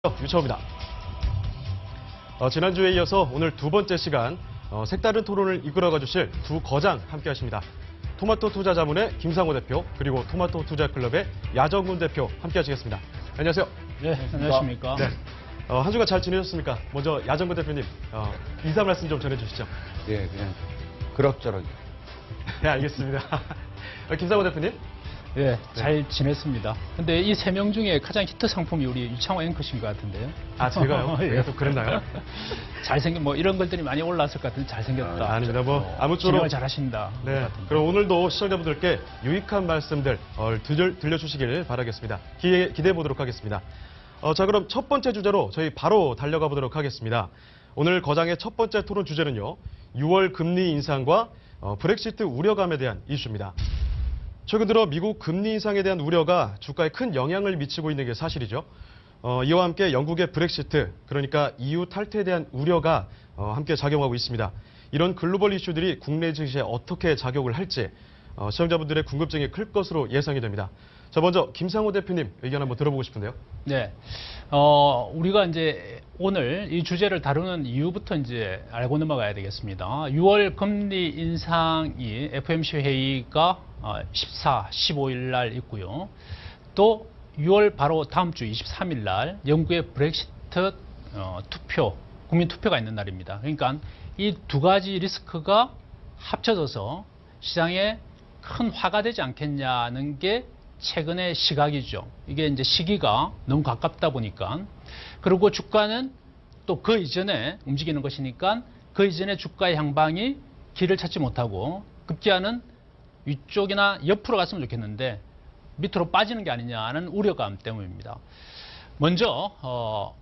유차호입니다. 지난주에 이어서 오늘 두 번째 시간 색다른 토론을 이끌어가 주실 두 거장 함께 하십니다. 토마토 투자자문의 김상호 대표 그리고 토마토 투자클럽의 야정군 대표 함께 하시겠습니다. 안녕하세요. 네, 안녕하십니까. 네. 한 주간 잘 지내셨습니까? 먼저 야정군 대표님 인사 말씀 좀 전해주시죠. 예, 그냥 그럭저럭. 네, 알겠습니다. 김상호 대표님. 네, 잘 지냈습니다. 근데 이 세 명 중에 가장 히트 상품이 우리 유창호 앵커신 것 같은데요. 아, 제가요? 예. 제가 또 그랬나요? 잘생긴 뭐 이런 것들이 많이 올라왔을 것 같은데 잘생겼다. 아닙니다. 아무쪼록 진행을 잘하신다. 네. 그럼 오늘도 시청자분들께 유익한 말씀들 들려주시길 바라겠습니다. 기대해 보도록 하겠습니다. 자, 그럼 첫 번째 주제로 저희 바로 달려가 보도록 하겠습니다. 오늘 거장의 첫 번째 토론 주제는요. 6월 금리 인상과 브렉시트 우려감에 대한 이슈입니다. 최근 들어 미국 금리 인상에 대한 우려가 주가에 큰 영향을 미치고 있는 게 사실이죠. 이와 함께 영국의 브렉시트, 그러니까 EU 탈퇴에 대한 우려가 함께 작용하고 있습니다. 이런 글로벌 이슈들이 국내 증시에 어떻게 작용을 할지 시청자분들의 궁금증이 클 것으로 예상이 됩니다. 자, 먼저 김상호 대표님 의견 한번 들어보고 싶은데요. 네. 우리가 이제 오늘 이 주제를 다루는 이유부터 이제 알고 넘어가야 되겠습니다. 6월 금리 인상이 FOMC 회의가 14, 15일 날 있고요. 또 6월 바로 다음 주 23일 날 영국의 브렉시트 투표, 국민 투표가 있는 날입니다. 그러니까 이 두 가지 리스크가 합쳐져서 시장에 큰 화가 되지 않겠냐는 게 최근의 시각이죠. 이게 이제 시기가 너무 가깝다 보니까. 그리고 주가는 또 그 이전에 움직이는 것이니까 그 이전에 주가의 향방이 길을 찾지 못하고 급기야는 위쪽이나 옆으로 갔으면 좋겠는데 밑으로 빠지는 게 아니냐는 우려감 때문입니다. 먼저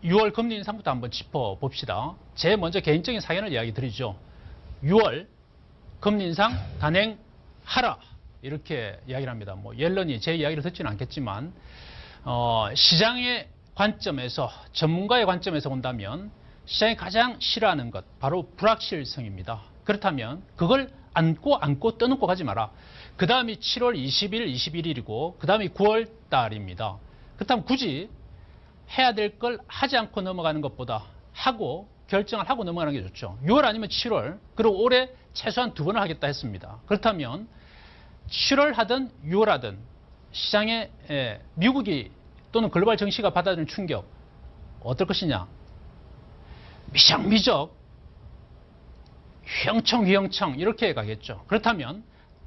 6월 금리 인상부터 한번 짚어봅시다. 제 먼저 개인적인 사견을 이야기 드리죠. 6월 금리 인상 단행하라. 이렇게 이야기를 합니다. 뭐 옐런이 제 이야기를 듣지는 않겠지만 시장의 관점에서 전문가의 관점에서 본다면 시장이 가장 싫어하는 것 바로 불확실성입니다. 그렇다면 그걸 안고 떠넘고 가지 마라. 그 다음이 7월 20일, 21일이고 그 다음이 9월 달입니다. 그렇다면 굳이 해야 될 걸 하지 않고 넘어가는 것보다 하고 결정을 하고 넘어가는 게 좋죠. 6월 아니면 7월 그리고 올해 최소한 2번을 하겠다 했습니다. 그렇다면 7월 하든 6월 하든 시장에 미국이 또는 글로벌 증시가 받아들이는 충격 어떨 것이냐. 미적미적 휘영청 이렇게 가겠죠. 그렇다면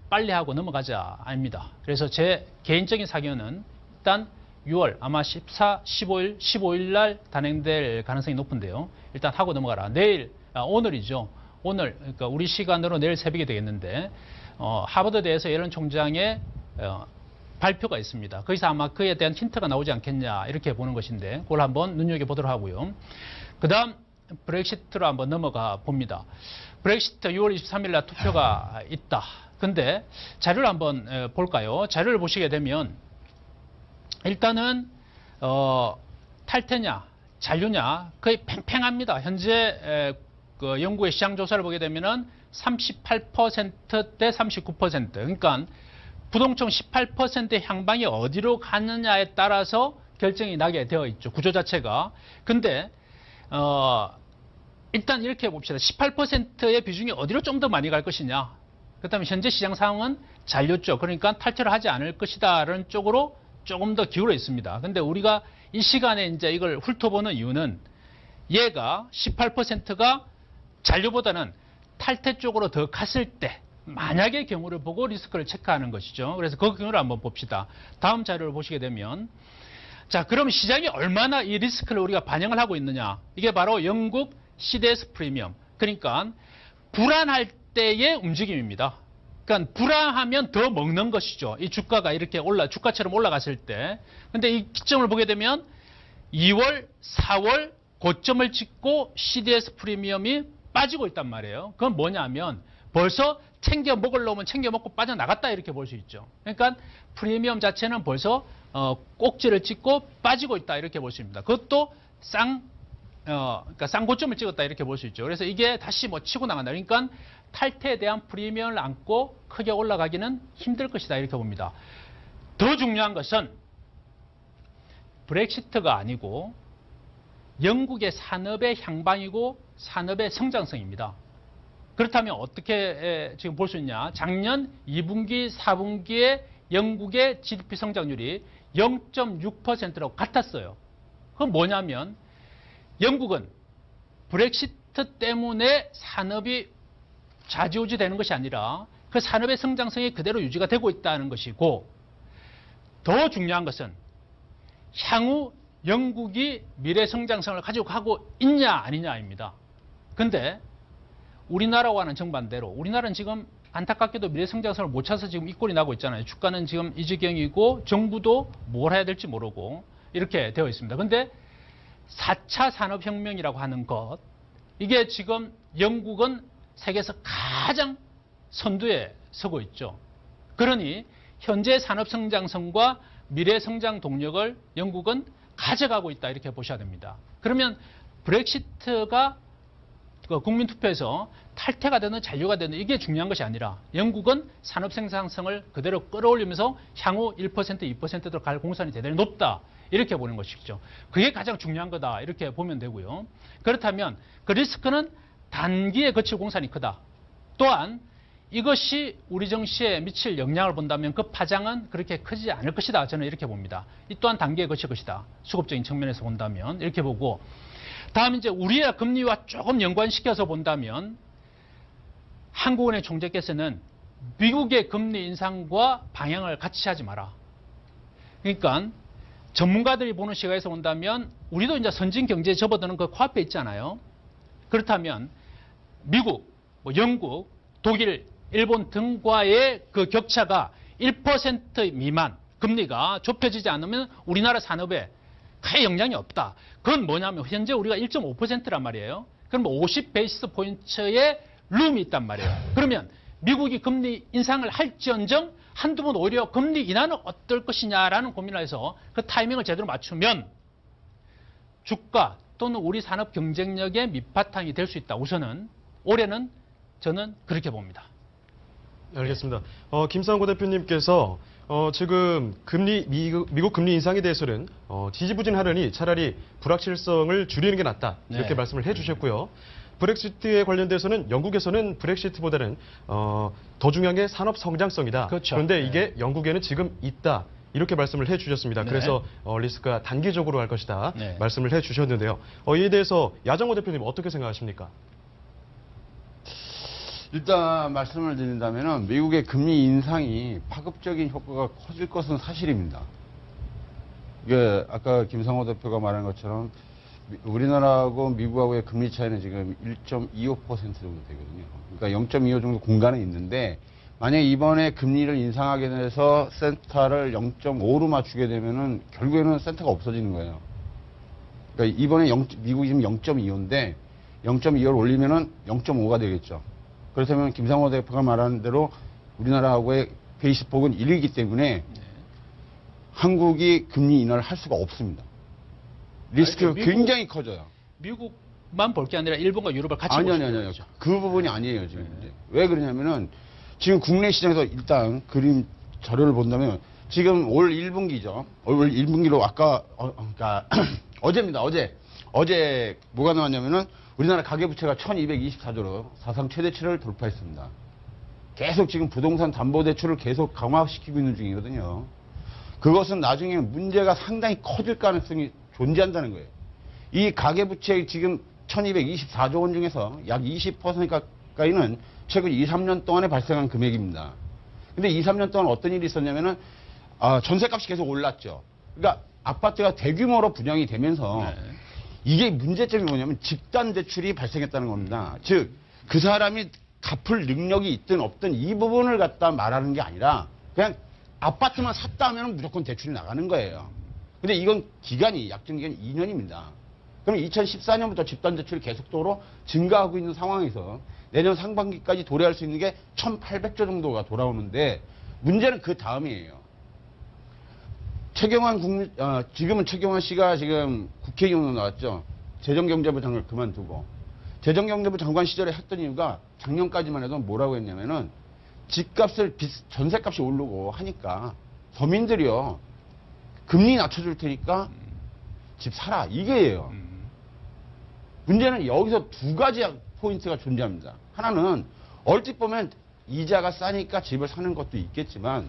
빨리 하고 넘어가자 아닙니다. 그래서 제 개인적인 사견은 일단 6월 아마 14, 15일 날 단행될 가능성이 높은데요. 일단 하고 넘어가라. 내일, 오늘이죠. 오늘, 그러니까 우리 시간으로 내일 새벽이 되겠는데 하버드대에서 옐런 총장의 발표가 있습니다. 거기서 아마 그에 대한 힌트가 나오지 않겠냐 이렇게 보는 것인데 그걸 한번 눈여겨보도록 하고요. 그 다음 브렉시트로 한번 넘어가 봅니다. 브렉시트 6월 23일 날 투표가 있다. 근데 자료를 한번 볼까요? 자료를 보시게 되면 일단은 탈퇴냐 잔류냐 거의 팽팽합니다. 현재 그 영국의 시장 조사를 보게 되면은 38%대 39%. 그러니까 부동층 18%의 향방이 어디로 가느냐에 따라서 결정이 나게 되어 있죠. 구조 자체가. 근데 일단 이렇게 봅시다. 18%의 비중이 어디로 좀 더 많이 갈 것이냐. 그렇다면 현재 시장 상황은 잔류 쪽, 그러니까 탈퇴를 하지 않을 것이다라는 쪽으로 조금 더 기울어 있습니다. 근데 우리가 이 시간에 이제 이걸 훑어보는 이유는 얘가 18%가 잔류보다는 탈퇴 쪽으로 더 갔을 때 만약의 경우를 보고 리스크를 체크하는 것이죠. 그래서 그 경우를 한번 봅시다. 다음 자료를 보시게 되면 자, 그럼 시장이 얼마나 이 리스크를 우리가 반영을 하고 있느냐. 이게 바로 영국 CDS 프리미엄. 그러니까 불안할 때의 움직임입니다. 그러니까 불안하면 더 먹는 것이죠. 이 주가가 이렇게 주가처럼 올라갔을 때. 근데 이 기점을 보게 되면 2월, 4월 고점을 찍고 CDS 프리미엄이 빠지고 있단 말이에요. 그건 뭐냐면 벌써 챙겨 먹을 놈은 챙겨 먹고 빠져나갔다 이렇게 볼 수 있죠. 그러니까 프리미엄 자체는 벌써 꼭지를 찍고 빠지고 있다 이렇게 볼 수 있습니다. 그것도 그러니까 쌍고점을 찍었다 이렇게 볼 수 있죠. 그래서 이게 다시 뭐 치고 나간다. 그러니까 탈퇴에 대한 프리미엄을 안고 크게 올라가기는 힘들 것이다 이렇게 봅니다. 더 중요한 것은 브렉시트가 아니고 영국의 산업의 향방이고 산업의 성장성입니다. 그렇다면 어떻게 지금 볼 수 있냐? 작년 2분기, 4분기에 영국의 GDP 성장률이 0.6%라고 같았어요. 그건 뭐냐면 영국은 브렉시트 때문에 산업이 좌지우지 되는 것이 아니라 그 산업의 성장성이 그대로 유지가 되고 있다는 것이고, 더 중요한 것은 향후 영국이 미래 성장성을 가지고 가고 있냐 아니냐입니다. 근데 우리나라와는 정반대로 우리나라는 지금 안타깝게도 미래 성장성을 못 찾아서 지금 이 꼴이 나고 있잖아요. 주가는 지금 이 지경이고 정부도 뭘 해야 될지 모르고 이렇게 되어 있습니다. 근데 4차 산업혁명이라고 하는 것, 이게 지금 영국은 세계에서 가장 선두에 서고 있죠. 그러니 현재 산업 성장성과 미래 성장 동력을 영국은 가져가고 있다, 이렇게 보셔야 됩니다. 그러면 브렉시트가 국민 투표에서 탈퇴가 되는 잔류가 되는 이게 중요한 것이 아니라 영국은 산업 생산성을 그대로 끌어올리면서 향후 1%, 2%로 갈 공산이 대단히 높다, 이렇게 보는 것이죠. 그게 가장 중요한 거다, 이렇게 보면 되고요. 그렇다면 그 리스크는 단기에 거칠 공산이 크다. 또한 이것이 우리 정시에 미칠 영향을 본다면 그 파장은 그렇게 크지 않을 것이다, 저는 이렇게 봅니다. 이 또한 단기에 거칠 것이다. 수급적인 측면에서 본다면 이렇게 보고, 다음 이제 우리의 금리와 조금 연관시켜서 본다면 한국은행 총재께서는 미국의 금리 인상과 방향을 같이 하지 마라. 그러니까 전문가들이 보는 시각에서 본다면 우리도 이제 선진 경제에 접어드는 그 코앞에 있잖아요. 그렇다면 미국, 영국, 독일, 일본 등과의 그 격차가 1% 미만 금리가 좁혀지지 않으면 우리나라 산업에 크게 영향이 없다. 그건 뭐냐면 현재 우리가 1.5%란 말이에요. 그럼 50베이스 포인트의 룸이 있단 말이에요. 그러면 미국이 금리 인상을 할지언정 한두 번 오히려 금리 인하는 어떨 것이냐라는 고민을 해서 그 타이밍을 제대로 맞추면 주가 또는 우리 산업 경쟁력의 밑바탕이 될 수 있다. 우선은 올해는 저는 그렇게 봅니다. 알겠습니다. 김상고 대표님께서 지금 미국 금리 인상에 대해서는 지지부진하려니 차라리 불확실성을 줄이는 게 낫다, 이렇게 네. 말씀을 해주셨고요. 브렉시트에 관련돼서는 영국에서는 브렉시트보다는 더 중요한 게 산업 성장성이다. 그렇죠. 그런데 네. 이게 영국에는 지금 있다, 이렇게 말씀을 해주셨습니다. 네. 그래서 리스크가 단기적으로 할 것이다, 네. 말씀을 해주셨는데요. 이에 대해서 야정호 대표님 어떻게 생각하십니까? 일단 말씀을 드린다면 미국의 금리 인상이 파급적인 효과가 커질 것은 사실입니다. 이게 아까 김상호 대표가 말한 것처럼 우리나라하고 미국하고의 금리 차이는 지금 1.25% 정도 되거든요. 그러니까 0.25 정도 공간은 있는데, 만약에 이번에 금리를 인상하게 돼서 센터를 0.5로 맞추게 되면은 결국에는 센터가 없어지는 거예요. 그러니까 이번에 미국이 지금 0.25인데 0.25를 올리면은 0.5가 되겠죠. 그렇다면 김상호 대표가 말하는 대로 우리나라하고의 베이스폭은 1이기 때문에 한국이 금리 인하를 할 수가 없습니다. 리스크가 굉장히 커져요. 미국만 볼 게 아니라 일본과 유럽을 같이 아니요. 보시는 거죠. 그 부분이 아니에요, 지금. 이제. 왜 그러냐면은 지금 국내 시장에서 일단 그림 자료를 본다면 지금 올 1분기죠. 올 1분기로 아까 그러니까 어제입니다. 어제 뭐가 나왔냐면은 우리나라 가계부채가 1224조로 사상 최대치를 돌파했습니다. 계속 지금 부동산 담보대출을 계속 강화시키고 있는 중이거든요. 그것은 나중에 문제가 상당히 커질 가능성이 존재한다는 거예요. 이 가계부채 지금 1224조 원 중에서 약 20% 가까이는 최근 2, 3년 동안에 발생한 금액입니다. 근데 2, 3년 동안 어떤 일이 있었냐면은 전세값이 계속 올랐죠. 그러니까 아파트가 대규모로 분양이 되면서 네. 이게 문제점이 뭐냐면 집단 대출이 발생했다는 겁니다. 즉, 그 사람이 갚을 능력이 있든 없든 이 부분을 갖다 말하는 게 아니라 그냥 아파트만 샀다 하면 무조건 대출이 나가는 거예요. 근데 이건 기간이 약정기간이 2년입니다. 그럼 2014년부터 집단 대출이 계속적으로 증가하고 있는 상황에서 내년 상반기까지 도래할 수 있는 게 1,800조 정도가 돌아오는데 문제는 그 다음이에요. 지금은 최경환 씨가 지금 국회의원으로 나왔죠. 재정경제부 장관을 그만두고. 재정경제부 장관 시절에 했던 이유가 작년까지만 해도 뭐라고 했냐면은 전세값이 오르고 하니까 서민들이요. 금리 낮춰줄 테니까 집 사라. 이게예요. 문제는 여기서 두 가지 포인트가 존재합니다. 하나는 얼핏 보면 이자가 싸니까 집을 사는 것도 있겠지만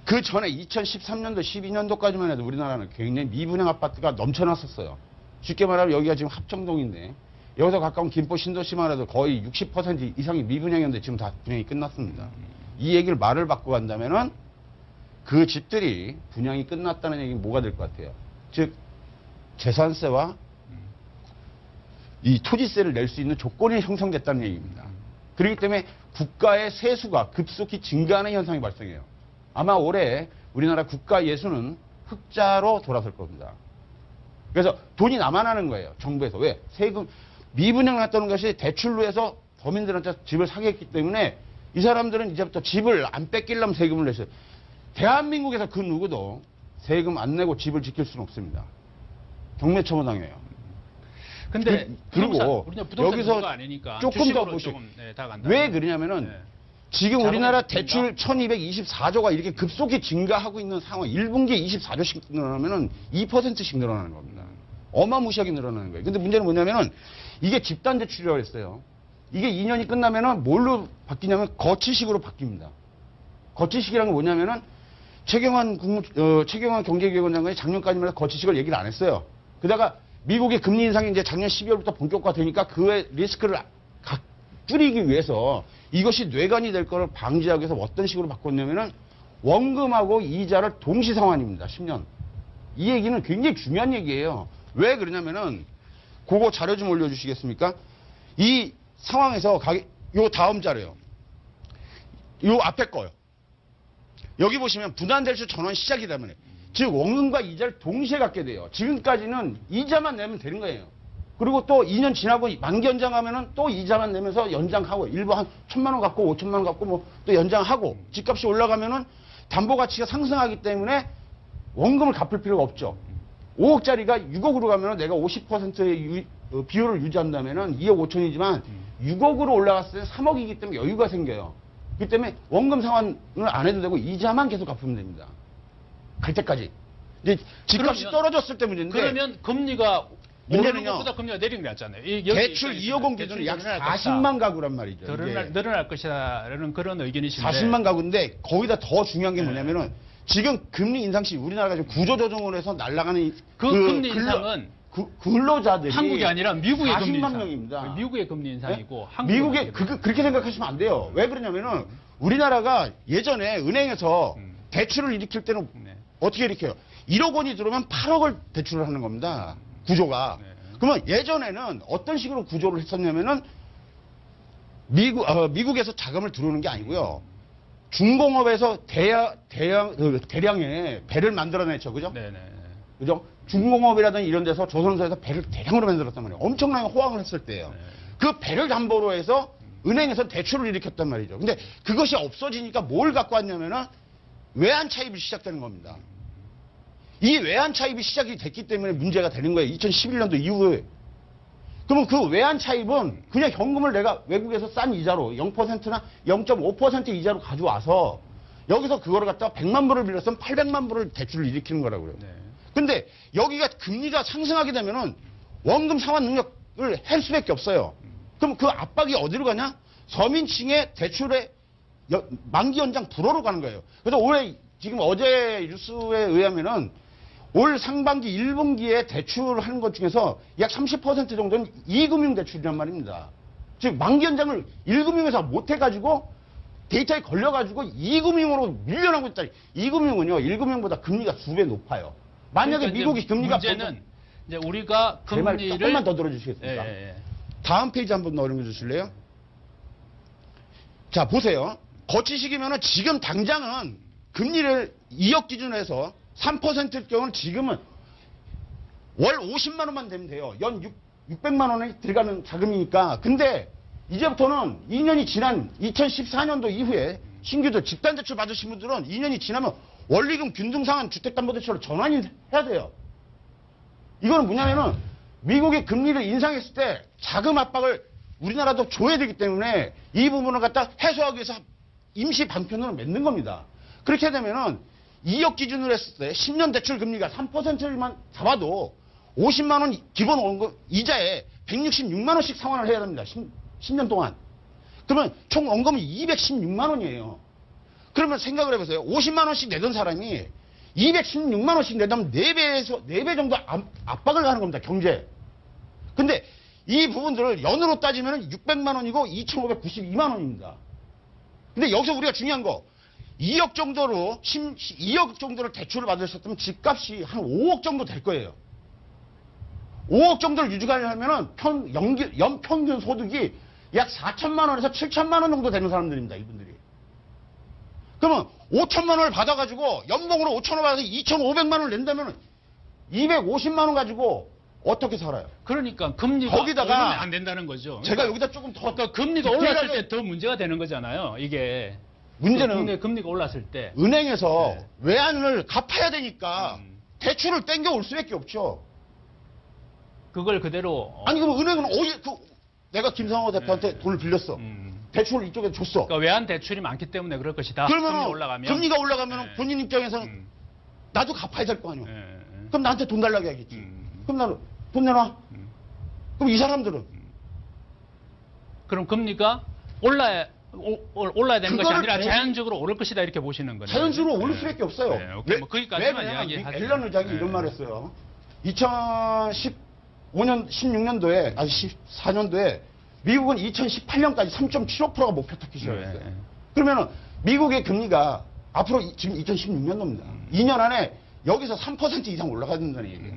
그 전에 2013년도, 12년도까지만 해도 우리나라는 굉장히 미분양 아파트가 넘쳐났었어요. 쉽게 말하면 여기가 지금 합정동인데 여기서 가까운 김포 신도시만 해도 거의 60% 이상이 미분양이었는데 지금 다 분양이 끝났습니다. 이 얘기를 말을 바꾸고 간다면은 그 집들이 분양이 끝났다는 얘기는 뭐가 될 것 같아요? 즉 재산세와 이 토지세를 낼 수 있는 조건이 형성됐다는 얘기입니다. 그렇기 때문에 국가의 세수가 급속히 증가하는 현상이 발생해요. 아마 올해 우리나라 국가 예수는 흑자로 돌아설 겁니다. 그래서 돈이 남아나는 거예요. 정부에서. 왜? 세금, 미분양 났다는 것이 대출로 해서 서민들한테 집을 사게 했기 때문에 이 사람들은 이제부터 집을 안 뺏기려면 세금을 냈어요. 대한민국에서 그 누구도 세금 안 내고 집을 지킬 수는 없습니다. 경매처분당해요. 근데 그리고 부동산 여기서 정도가 아니니까 조금 주식으로 더 보시고 조금, 다 간다. 왜 그러냐면은 네. 지금 우리나라 자본이 대출 1224조가 이렇게 급속히 증가하고 있는 상황, 1분기에 24조씩 늘어나면은 2%씩 늘어나는 겁니다. 어마무시하게 늘어나는 거예요. 근데 문제는 뭐냐면은 이게 집단 대출이라고 했어요. 이게 2년이 끝나면은 뭘로 바뀌냐면 거치식으로 바뀝니다. 거치식이라는 건 뭐냐면은 최경환 경제기획원 장관이 작년까지만 해도 거치식을 얘기를 안 했어요. 그러다가 미국의 금리 인상이 이제 작년 12월부터 본격화되니까 그의 리스크를 줄이기 위해서 이것이 뇌관이 될 거를 방지하기 위해서 어떤 식으로 바꿨냐면은 원금하고 이자를 동시 상환입니다. 10년. 이 얘기는 굉장히 중요한 얘기예요. 왜 그러냐면은 그거 자료 좀 올려주시겠습니까? 이 상황에서 요 다음 자료요. 요 앞에 거요. 여기 보시면 분할대출 전환 시작이라면 즉 원금과 이자를 동시에 갖게 돼요. 지금까지는 이자만 내면 되는 거예요. 그리고 또 2년 지나고 만기 연장하면은 또 이자만 내면서 연장하고 일부 한 1,000만 원 갖고 5천만 원 갖고 뭐 또 연장하고 집값이 올라가면은 담보 가치가 상승하기 때문에 원금을 갚을 필요가 없죠. 5억짜리가 6억으로 가면은 내가 50%의 비율을 유지한다면은 2억 5천이지만 6억으로 올라갔을 때 3억이기 때문에 여유가 생겨요. 그렇기 때문에 원금 상환을 안 해도 되고 이자만 계속 갚으면 됩니다. 갈 때까지. 이제 집값이 떨어졌을 때 문제인데. 그러면 금리가 오르는 문제는요. 것보다 금리가 내리는 게 낫잖아요. 대출 2억 기준으로 약 40만 가구란 말이죠. 늘어날 것이라는 그런 의견이신데. 40만 가구인데 거기다 더 중요한 게 뭐냐면은 지금 금리 인상 시 우리나라가 지금 구조조정으로 해서 날아가는 그 금리 인상은 근로자들이 한국이 아니라 미국의 금리 40만 인상. 명입니다. 미국의 금리 인상이고 네? 한국의 미국의 그렇게 생각하시면 안 돼요. 왜 그러냐면은 우리나라가 예전에 은행에서 대출을 일으킬 때는 네. 어떻게 일으켜요? 1억 원이 들어오면 8억을 대출을 하는 겁니다. 구조가. 네. 그러면 예전에는 어떤 식으로 구조를 했었냐면은 미국에서 자금을 들어오는 게 아니고요. 중공업에서 대량의 배를 만들어냈죠. 그죠? 네네. 그죠? 중공업이라든지 이런 데서 조선소에서 배를 대량으로 만들었단 말이에요. 엄청나게 호황을 했을 때예요. 네. 그 배를 담보로 해서 은행에서 대출을 일으켰단 말이죠. 근데 그것이 없어지니까 뭘 갖고 왔냐면은 외환 차입이 시작되는 겁니다. 이 외환 차입이 시작이 됐기 때문에 문제가 되는 거예요. 2011년도 이후에. 그러면 그 외환 차입은 그냥 현금을 내가 외국에서 싼 이자로 0%나 0.5% 이자로 가져와서 여기서 그거를 갖다가 100만 불을 빌렸으면 800만 불을 대출을 일으키는 거라고요. 네. 근데 여기가 금리가 상승하게 되면은 원금 상환 능력을 할 수밖에 없어요. 그럼 그 압박이 어디로 가냐? 서민층의 대출의 만기 연장 불어로 가는 거예요. 그래서 올해 지금 어제 뉴스에 의하면은 올 상반기 1분기에 대출하는 것 중에서 약 30% 정도는 2금융 대출이란 말입니다. 즉 만기 연장을 1금융에서 못 해가지고 데이터에 걸려가지고 2금융으로 밀려나고 있다. 2금융은요 1금융보다 금리가 수배 높아요. 만약에 그러니까 미국이 금리가 문제는 이제 우리가 제 말 금리를 조금만 더 들어주시겠습니까? 예. 다음 페이지 한번 넘겨주실래요? 자 보세요. 거치식이면은 지금 당장은 금리를 2억 기준으로 해서 3%일 경우는 지금은 월 50만 원만 되면 돼요. 연 600만 원이 들어가는 자금이니까. 근데 이제부터는 2년이 지난 2014년도 이후에 신규도 집단대출 받으신 분들은 2년이 지나면 원리금 균등상환 주택담보대출로 전환이 해야 돼요. 이거는 뭐냐면은 미국의 금리를 인상했을 때 자금 압박을 우리나라도 줘야 되기 때문에 이 부분을 갖다 해소하기 위해서 임시 방편으로 맺는 겁니다. 그렇게 되면은 2억 기준으로 했을 때 10년 대출 금리가 3%만 잡아도 50만 원 기본 원금 이자에 166만 원씩 상환을 해야 됩니다. 10년 동안. 그러면 총 원금이 216만 원이에요. 그러면 생각을 해보세요. 50만 원씩 내던 사람이 216만 원씩 내다면 4배 정도 압박을 가는 겁니다. 경제. 근데 이 부분들을 연으로 따지면 600만 원이고 2,592만 원입니다. 근데 여기서 우리가 중요한 거 2억 정도를 대출을 받으셨다면 집값이 한 5억 정도 될 거예요. 5억 정도를 유지하려면 연평균 소득이 약 4천만 원에서 7천만 원 정도 되는 사람들입니다. 이분들이. 그러면 5천만 원을 받아가지고 연봉으로 5천 원 받아서 2,500만 원을 낸다면 250만 원 가지고 어떻게 살아요? 그러니까 금리가 거기다가 오르면 안 된다는 거죠. 제가 여기다 조금 더 그러니까 금리가 올랐을 때 더 문제가 되는 거잖아요. 이게 문제는 국내 금리가 올랐을 때 은행에서 네. 외환을 갚아야 되니까 대출을 땡겨올 수밖에 없죠. 그걸 그대로 아니 그럼 은행은 내가 김상호 대표한테 돈을 빌렸어. 대출을 이쪽에 줬어. 그러니까 외환 대출이 많기 때문에 그럴 것이다. 그러면 금리가 올라가면 네. 본인 입장에서는 나도 갚아야 될 거 아니야. 예, 예. 그럼 나한테 돈 달라고 해야겠지. 그럼 나는 돈 내놔. 그럼 이 사람들은 그럼 금리가 올라야 되는 것이 그거를 아니라 자연적으로 오를 것이다 이렇게 보시는 거네요. 자연적으로 오를 네. 수밖에 없어요. 네, 오케이. 뭐 거기까지만 이야기하세요. 앨런 의장이 네. 이런 말을 했어요. 2015년, 16년도에, 아니 14년도에 미국은 2018년까지 3.75%가 목표 타깃이라고 했어요. 네. 그러면은 미국의 금리가 앞으로 지금 2016년도입니다. 2년 안에 여기서 3% 이상 올라가야 된다는 얘기예요.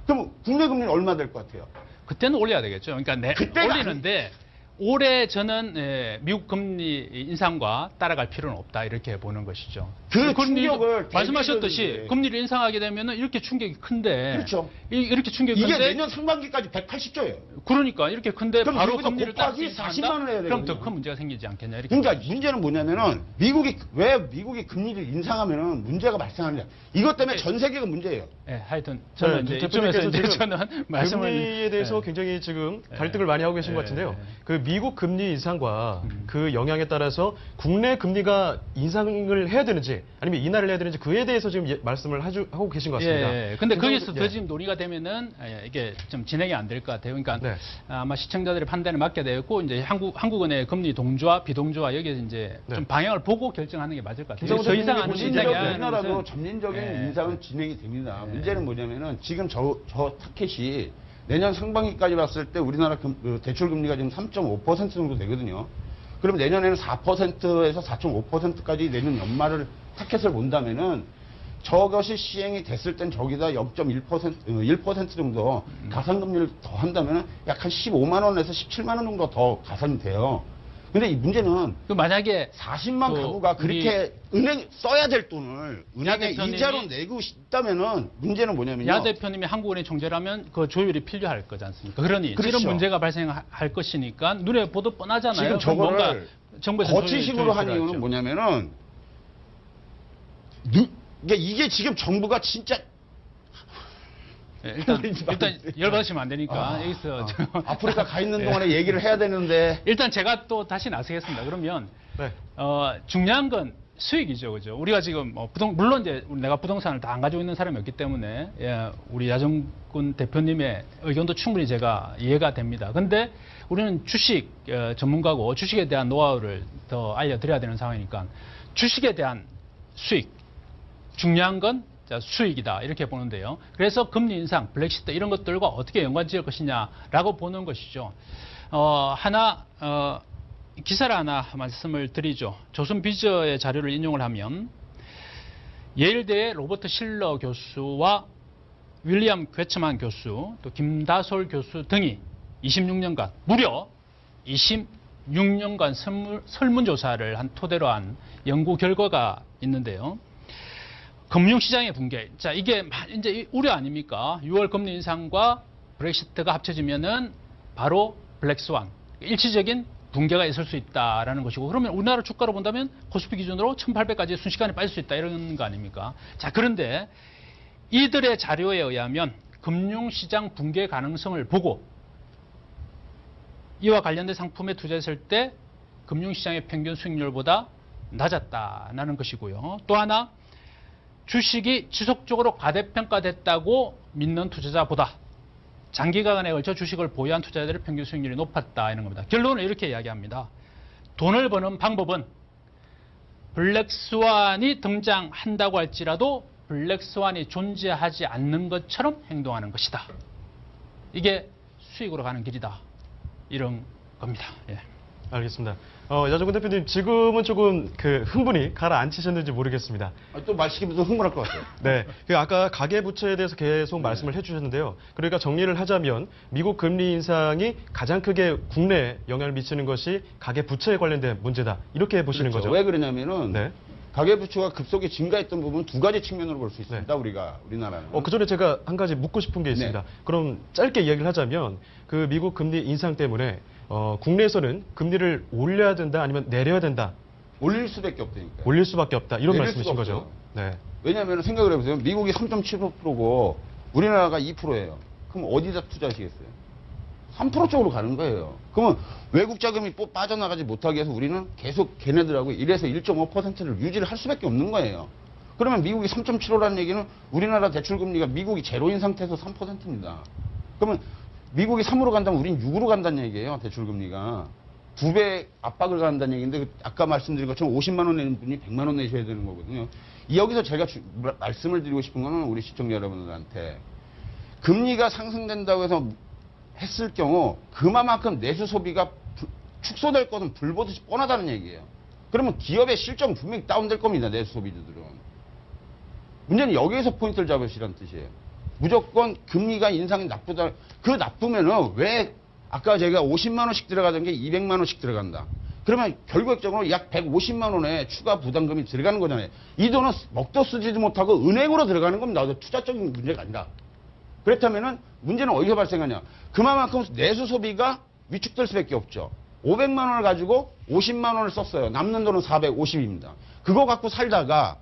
그럼 국내 금리는 얼마 될 것 같아요? 그때는 올려야 되겠죠. 그러니까 그때가 올리는데 올해 저는 미국 금리 인상과 따라갈 필요는 없다 이렇게 보는 것이죠. 그 충격을 말씀하셨듯이 대비해서 금리를 인상하게 되면 이렇게 충격이 큰데 그렇죠. 이렇게 충격이 이게 큰데 내년 상반기까지 180조예요. 그러니까 이렇게 큰데 그럼 바로 여기서 금리를 따라서 곱하기 인상한다? 40만 원 해야 그럼 더 되거든요. 큰 문제가 생기지 않겠냐 이렇게. 그러니까 보는 것이죠. 문제는 뭐냐면은 미국이 금리를 인상하면은 문제가 발생하느냐. 이것 때문에 전 세계가 문제예요. 네, 하여튼 저는 이제 이쯤에서 이제 저는 말씀을 금리에 대해서 네. 굉장히 지금 갈등을 많이 하고 계신 것 같은데요. 그 미국 금리 인상과 그 영향에 따라서 국내 금리가 인상을 해야 되는지 아니면 인하를 해야 되는지 그에 대해서 지금 말씀을 하고 계신 것 같습니다. 예, 근데 거기서 예. 더 지금 논의가 되면은 이게 좀 진행이 안 될 것 같아요. 그러니까 네. 아마 시청자들의 판단에 맡게 되었고 이제 한국은행의 금리 동조와 비동조와 여기에 이제 네. 좀 방향을 보고 결정하는 게 맞을 것 같아요. 김성호 더 이상 하는 대표님이 이야기 우리나라도 점진적인 예. 인상은 진행이 됩니다. 문제는 뭐냐면은 지금 저 타켓이 내년 상반기까지 봤을 때 우리나라 대출 금리가 지금 3.5% 정도 되거든요. 그럼 내년에는 4%에서 4.5%까지 내년 연말을 타켓을 본다면은 저것이 시행이 됐을 땐 저기다 1% 정도 가산금리를 더 한다면은 약 한 15만 원에서 17만 원 정도 더 가산이 돼요. 근데 이 문제는 그 만약에 40만 또 가구가 그렇게 은행 써야 될 돈을 은행에 대표님이- 이자로 내고 있다면은 문제는 뭐냐면요. 야 대표님이 한국은행 총재라면 그 조율이 필요할 거지 않습니까? 그러니 그렇죠. 이런 문제가 발생할 것이니까 눈에 보도 뻔하잖아요. 지금 그럼 뭔가 저거를 정부에서 거치식으로 한 이유는 뭐냐면은 이게 지금 정부가 진짜 일단 열받으시면 안 되니까 여기서 아프리카 가 있는 동안에 얘기를 해야 되는데 일단 제가 또 다시 나서겠습니다. 그러면 네. 중요한 건 수익이죠, 그죠? 우리가 지금 물론 이제 내가 부동산을 다 안 가지고 있는 사람이 없기 때문에 우리 야정군 대표님의 의견도 충분히 제가 이해가 됩니다. 근데 우리는 주식 전문가고 주식에 대한 노하우를 더 알려드려야 되는 상황이니까 주식에 대한 수익 중요한 건 수익이다 이렇게 보는데요. 그래서 금리 인상, 블랙시트 이런 것들과 어떻게 연관 지을 것이냐라고 보는 것이죠. 기사를 하나 말씀을 드리죠. 조선비저의 자료를 인용을 하면 예일대의 로버트 실러 교수와 윌리엄 괴츠만 교수, 또 김다솔 교수 등이 26년간 무려 26년간 설문조사를 토대로 한 연구 결과가 있는데요. 금융시장의 붕괴. 자, 이게 이제 우려 아닙니까? 6월 금리 인상과 브렉시트가 합쳐지면은 바로 블랙스완. 일시적인 붕괴가 있을 수 있다라는 것이고, 그러면 우리나라 주가로 본다면 코스피 기준으로 1800까지 순식간에 빠질 수 있다 이런 거 아닙니까? 자, 그런데 이들의 자료에 의하면 금융시장 붕괴 가능성을 보고 이와 관련된 상품에 투자했을 때 금융시장의 평균 수익률보다 낮았다는 것이고요. 또 하나 주식이 지속적으로 과대평가됐다고 믿는 투자자보다 장기간에 걸쳐 주식을 보유한 투자자들의 평균 수익률이 높았다 이런 겁니다. 결론은 이렇게 이야기합니다. 돈을 버는 방법은 블랙스완이 등장한다고 할지라도 블랙스완이 존재하지 않는 것처럼 행동하는 것이다. 이게 수익으로 가는 길이다. 이런 겁니다. 예. 알겠습니다. 야정근 대표님 지금은 조금 흥분이 가라앉히셨는지 모르겠습니다. 또 말 시키면 또 흥분할 것 같아요. 네, 아까 가계부채에 대해서 계속 말씀을 해주셨는데요. 그러니까 정리를 하자면 미국 금리 인상이 가장 크게 국내에 영향을 미치는 것이 가계부채에 관련된 문제다. 이렇게 보시는 그렇죠. 거죠. 왜 그러냐면은 네. 가계부채가 급속히 증가했던 부분 두 가지 측면으로 볼 수 있습니다. 우리나라는. 그 전에 제가 한 가지 묻고 싶은 게 있습니다. 네. 그럼 짧게 이야기를 하자면 그 미국 금리 인상 때문에 국내에서는 금리를 올려야 된다 아니면 내려야 된다. 올릴 수밖에 없다니까요. 올릴 수밖에 없다. 이런 내릴 말씀이신 수가 거죠. 없어요. 네. 왜냐하면 생각을 해보세요. 미국이 3.75%고 우리나라가 2%예요. 그럼 어디다 투자하시겠어요? 3% 쪽으로 가는 거예요. 그러면 외국 자금이 빠져나가지 못하게 해서 우리는 계속 걔네들하고 1에서 1.5%를 유지를 할 수밖에 없는 거예요. 그러면 미국이 3.75라는 얘기는 우리나라 대출금리가 미국이 제로인 상태에서 3%입니다. 그러면 미국이 3으로 간다면 우린 6으로 간다는 얘기예요. 대출금리가. 2배 압박을 가한다는 얘기인데 아까 말씀드린 것처럼 50만 원 내는 분이 100만 원 내셔야 되는 거거든요. 여기서 제가 말씀을 드리고 싶은 거는 우리 시청자 여러분들한테 금리가 상승된다고 해서 했을 경우 그만큼 내수 소비가 축소될 것은 불보듯이 뻔하다는 얘기예요. 그러면 기업의 실적은 분명히 다운될 겁니다. 내수 소비주들은. 문제는 여기에서 포인트를 잡으시라는 뜻이에요. 무조건 금리가 인상이 나쁘다. 그 나쁘면은 왜 아까 제가 50만 원씩 들어가던 게 200만 원씩 들어간다. 그러면 결국적으로 약 150만 원의 추가 부담금이 들어가는 거잖아요. 이 돈은 먹도 쓰지도 못하고 은행으로 들어가는 겁니다. 투자적인 문제가 아니라. 그렇다면은 문제는 어디서 발생하냐? 그만큼 내수 소비가 위축될 수밖에 없죠. 500만 원을 가지고 50만 원을 썼어요. 남는 돈은 450입니다. 그거 갖고 살다가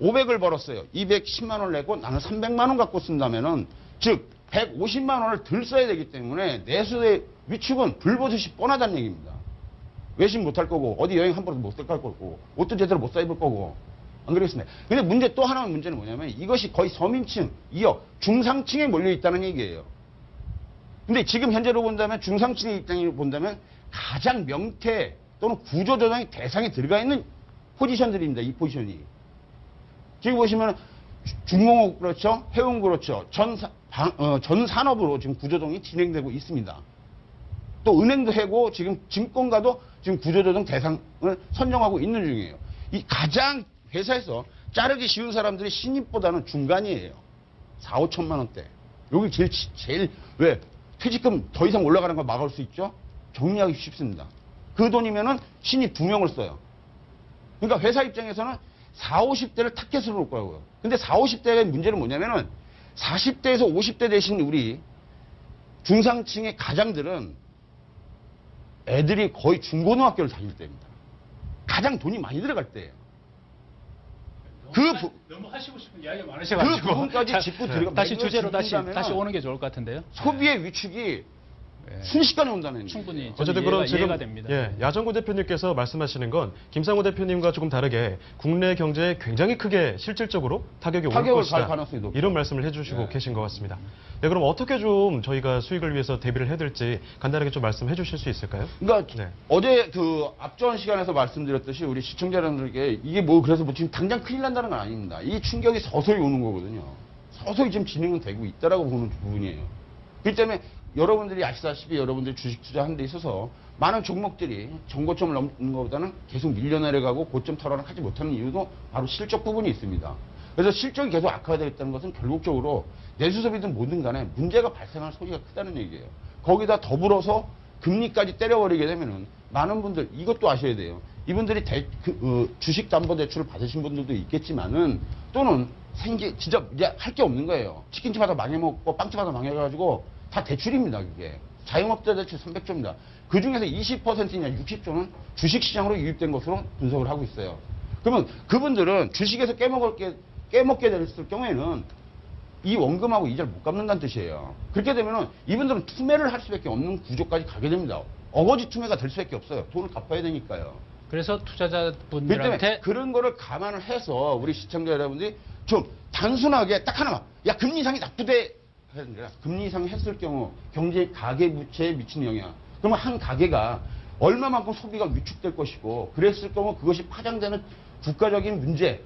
500을 벌었어요. 210만 원을 내고 나는 300만 원 갖고 쓴다면은 즉 150만 원을 덜 써야 되기 때문에 내수의 위축은 불보듯이 뻔하다는 얘기입니다. 외식 못할 거고 어디 여행 함부로 못 갈 거고 옷도 제대로 못 사입을 거고 안 그러겠습니다. 근데 문제 또 하나의 문제는 뭐냐면 이것이 거의 서민층, 이어 중상층에 몰려 있다는 얘기예요. 근데 지금 현재로 본다면 중상층의 입장으로 본다면 가장 명태 또는 구조조정의 대상에 들어가 있는 포지션들입니다. 이 포지션이. 지금 보시면 중공업 그렇죠, 해운 그렇죠, 전 산업으로 지금 구조조정이 진행되고 있습니다. 또 은행도 해고 지금 증권가도 지금 구조조정 대상을 선정하고 있는 중이에요. 이 가장 회사에서 자르기 쉬운 사람들이 신입보다는 중간이에요. 4, 5천만 원대. 여기 제일 왜 퇴직금 더 이상 올라가는 걸 막을 수 있죠? 정리하기 쉽습니다. 그 돈이면은 신입 2명을 써요. 그러니까 회사 입장에서는 4, 50대를 타겟으로 놓을 거고요. 근데 4, 50대의 문제는 뭐냐면은 40대에서 50대 되신 우리 중상층의 가장들은 애들이 거의 중고등학교를 다닐 때입니다. 가장 돈이 많이 들어갈 때예요. 너무 하시고 싶은 이야기가 많으셔가지고 그 부분까지 짚고 들어가. 다시 주제로 다시 오는 게 좋을 것 같은데요. 소비의 위축이 네. 순식간에 온다는 충분히 어쨌든 그럼 지금 이해가 됩니다. 야정구 대표님께서 말씀하시는 건 김상호 대표님과 조금 다르게 국내 경제에 굉장히 크게 실질적으로 타격이 올 타격을 것이다. 갈 가능성이 높죠. 이런 말씀을 해주시고 네. 계신 것 같습니다. 네, 그럼 어떻게 좀 저희가 수익을 위해서 대비를 해야 될지 간단하게 좀 말씀해 주실 수 있을까요? 그러니까 네. 어제 그 앞전 시간에서 말씀드렸듯이 우리 시청자 여러분들께 이게 그래서 지금 당장 큰일 난다는 건 아닙니다. 이 충격이 서서히 오는 거거든요. 서서히 지금 진행은 되고 있다라고 보는 부분이에요. 그렇기 때문에 여러분들이 아시다시피 여러분들이 주식 투자하는 데 있어서 많은 종목들이 정고점을 넘는 것보다는 계속 밀려내려가고 고점 탈환을 하지 못하는 이유도 바로 실적 부분이 있습니다. 그래서 실적이 계속 악화되겠다는 것은 결국적으로 내수소비든 뭐든 간에 문제가 발생할 소리가 크다는 얘기예요. 거기다 더불어서 금리까지 때려버리게 되면은 많은 분들 이것도 아셔야 돼요. 이분들이 주식담보대출을 받으신 분들도 있겠지만은 또는 진짜 이제 할 게 없는 거예요. 치킨집 하다 망해먹고 빵집 하다 망해가지고 다 대출입니다. 그게 자영업자 대출 300조입니다. 그 중에서 20%냐 60조는 주식시장으로 유입된 것으로 분석을 하고 있어요. 그러면 그분들은 주식에서 깨먹게 됐을 경우에는 이 원금하고 이자를 못 갚는다는 뜻이에요. 그렇게 되면은 이분들은 투매를 할 수밖에 없는 구조까지 가게 됩니다. 어거지 투매가 될 수밖에 없어요. 돈을 갚아야 되니까요. 그래서 투자자분들한테 그런 거를 감안을 해서 우리 시청자 여러분들이 좀 단순하게 딱 하나만 야 금리 인상이 나쁘대 아니라 금리 인상 했을 경우 경제 가계 부채에 미치는 영향. 그러면 한 가계가 얼마만큼 소비가 위축될 것이고 그랬을 경우 그것이 파장되는 국가적인 문제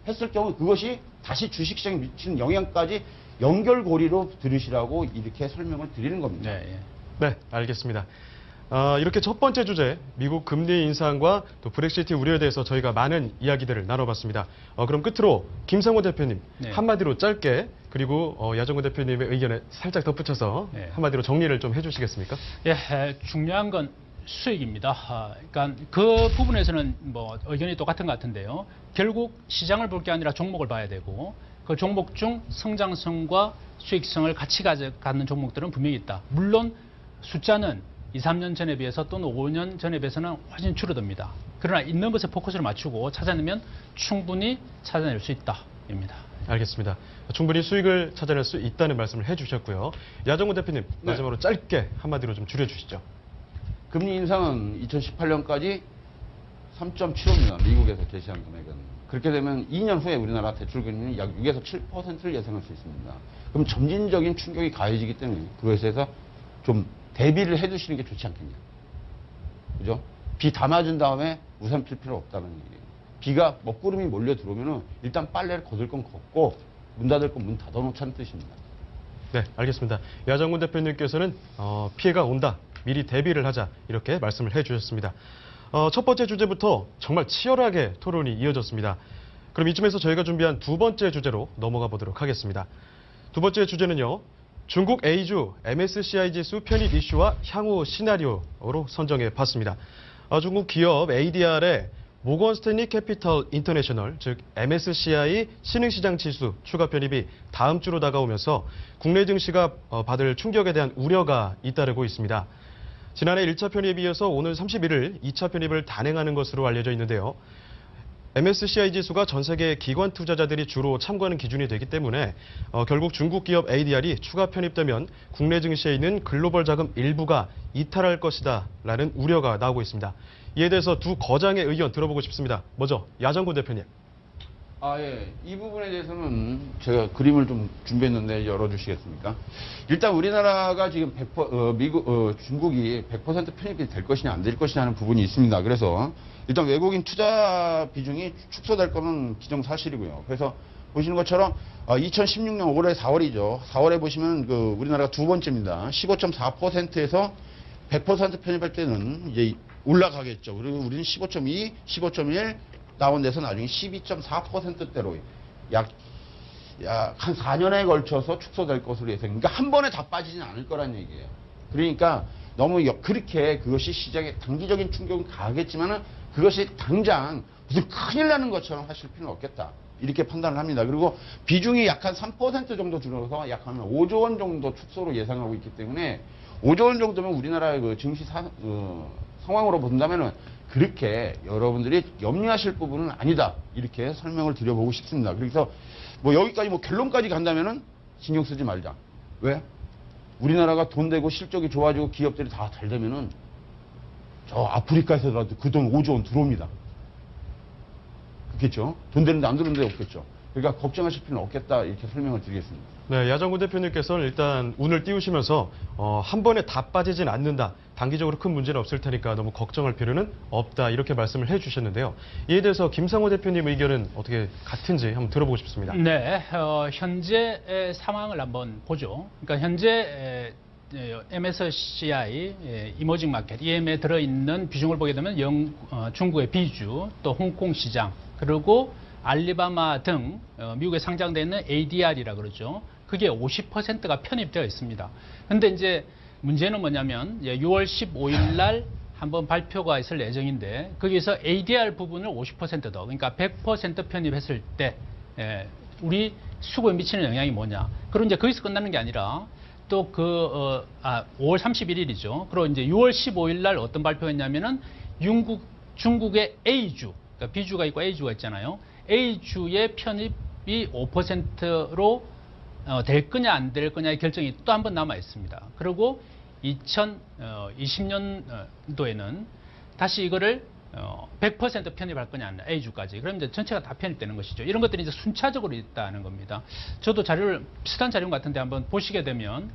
했을 경우 그것이 다시 주식시장에 미치는 영향까지 연결고리로 들으시라고 이렇게 설명을 드리는 겁니다. 네, 예. 네, 알겠습니다. 이렇게 첫 번째 주제, 미국 금리 인상과 또 브렉시트 우려에 대해서 저희가 많은 이야기들을 나눠봤습니다. 그럼 끝으로 김상호 대표님 네. 한마디로 짧게 그리고 야정훈 대표님의 의견에 살짝 덧붙여서 네. 한마디로 정리를 좀 해주시겠습니까? 예, 중요한 건 수익입니다. 그러니까 그 부분에서는 뭐 의견이 똑같은 것 같은데요. 결국 시장을 볼 게 아니라 종목을 봐야 되고 그 종목 중 성장성과 수익성을 같이 가져가는 종목들은 분명히 있다. 물론 숫자는 2, 3년 전에 비해서 또는 5년 전에 비해서는 훨씬 줄어듭니다. 그러나 있는 것에 포커스를 맞추고 찾아내면 충분히 찾아낼 수 있다입니다. 알겠습니다. 충분히 수익을 찾아낼 수 있다는 말씀을 해주셨고요. 야정훈 대표님 네. 마지막으로 짧게 한마디로 좀 줄여주시죠. 금리 인상은 2018년까지 3.75입니다. 미국에서 제시한 금액은. 그렇게 되면 2년 후에 우리나라 대출 금리는 약 6에서 7%를 예상할 수 있습니다. 그럼 점진적인 충격이 가해지기 때문에 그것에 대해서 좀 대비를 해두시는 게 좋지 않겠냐. 그죠? 비 다 맞은 다음에 우산 필 필요 없다는 얘기예요. 비가 먹구름이 몰려 들어오면은 일단 빨래를 걷을 건 걷고 문 닫을 건 문 닫아놓자는 뜻입니다. 네, 알겠습니다. 야정훈 대표님께서는 피해가 온다, 미리 대비를 하자 이렇게 말씀을 해주셨습니다. 첫 번째 주제부터 정말 치열하게 토론이 이어졌습니다. 그럼 이쯤에서 저희가 준비한 두 번째 주제로 넘어가 보도록 하겠습니다. 두 번째 주제는요. 중국 A주 MSCI 지수 편입 이슈와 향후 시나리오로 선정해 봤습니다. 중국 기업 ADR의 모건 스탠리 캐피털 인터내셔널, 즉 MSCI 신흥시장 지수 추가 편입이 다음 주로 다가오면서 국내 증시가 받을 충격에 대한 우려가 잇따르고 있습니다. 지난해 1차 편입에 이어서 오늘 31일 2차 편입을 단행하는 것으로 알려져 있는데요. MSCI 지수가 전 세계 기관 투자자들이 주로 참고하는 기준이 되기 때문에 결국 중국 기업 ADR이 추가 편입되면 국내 증시에 있는 글로벌 자금 일부가 이탈할 것이다 라는 우려가 나오고 있습니다. 이에 대해서 두 거장의 의견 들어보고 싶습니다. 먼저 야정훈 대표님. 예. 이 부분에 대해서는 제가 그림을 좀 준비했는데 열어주시겠습니까? 일단 우리나라가 지금 중국이 100% 편입이 될 것이냐 안 될 것이냐 하는 부분이 있습니다. 그래서 일단 외국인 투자 비중이 축소될 거는 기정사실이고요. 그래서 보시는 것처럼 2016년 올해 4월이죠. 4월에 보시면 우리나라가 두 번째입니다. 15.4%에서 100% 편입할 때는 이제 올라가겠죠. 그리고 우리는 15.2, 15.1 다운돼서 나중에 12.4%대로 약 한 4년에 걸쳐서 축소될 것으로 예상. 그러니까 한 번에 다 빠지진 않을 거란 얘기예요. 그러니까 너무 그렇게 그것이 시장에 단기적인 충격은 가하겠지만은 그것이 당장 무슨 큰일 나는 것처럼 하실 필요는 없겠다. 이렇게 판단을 합니다. 그리고 비중이 약 한 3% 정도 줄어서 약 한 5조 원 정도 축소로 예상하고 있기 때문에 5조 원 정도면 우리나라의 증시 상황으로 본다면은 그렇게 여러분들이 염려하실 부분은 아니다. 이렇게 설명을 드려보고 싶습니다. 그래서 여기까지 결론까지 간다면은 신경 쓰지 말자. 왜? 우리나라가 돈 되고 실적이 좋아지고 기업들이 다 잘 되면은 저 아프리카에서라도 그 돈 5조 원 들어옵니다. 그렇겠죠? 돈 되는데 안 들어오는 데 없겠죠. 그러니까 걱정하실 필요는 없겠다. 이렇게 설명을 드리겠습니다. 네, 야정훈 대표님께서는 일단 운을 띄우시면서 한 번에 다 빠지진 않는다. 단기적으로 큰 문제는 없을 테니까 너무 걱정할 필요는 없다. 이렇게 말씀을 해주셨는데요. 이에 대해서 김상호 대표님 의견은 어떻게 같은지 한번 들어보고 싶습니다. 네, 현재의 상황을 한번 보죠. 그러니까 현재 MSCI 이머징 마켓 EM에 들어있는 비중을 보게 되면 중국의 비주, 또 홍콩 시장, 그리고 알리바마 등 미국에 상장되어 있는 ADR이라 그러죠. 그게 50%가 편입되어 있습니다. 그런데 이제 문제는 뭐냐면 6월 15일 날 한번 발표가 있을 예정인데 거기서 ADR 부분을 50% 더, 그러니까 100% 편입했을 때 우리 수급에 미치는 영향이 뭐냐. 그리고 이제 거기서 끝나는 게 아니라 또 5월 31일이죠. 그리고 이제 6월 15일 날 어떤 발표가 있냐면은 중국의 A주, 그러니까 B주가 있고 A주가 있잖아요. A주의 편입이 5%로 될 거냐 안 될 거냐의 결정이 또 한 번 남아 있습니다. 그리고 2020년도에는 다시 이거를 100% 편입할 거냐, A주까지. 그럼 이제 전체가 다 편입되는 것이죠. 이런 것들이 이제 순차적으로 있다는 겁니다. 저도 자료를, 비슷한 자료 같은데 한번 보시게 되면,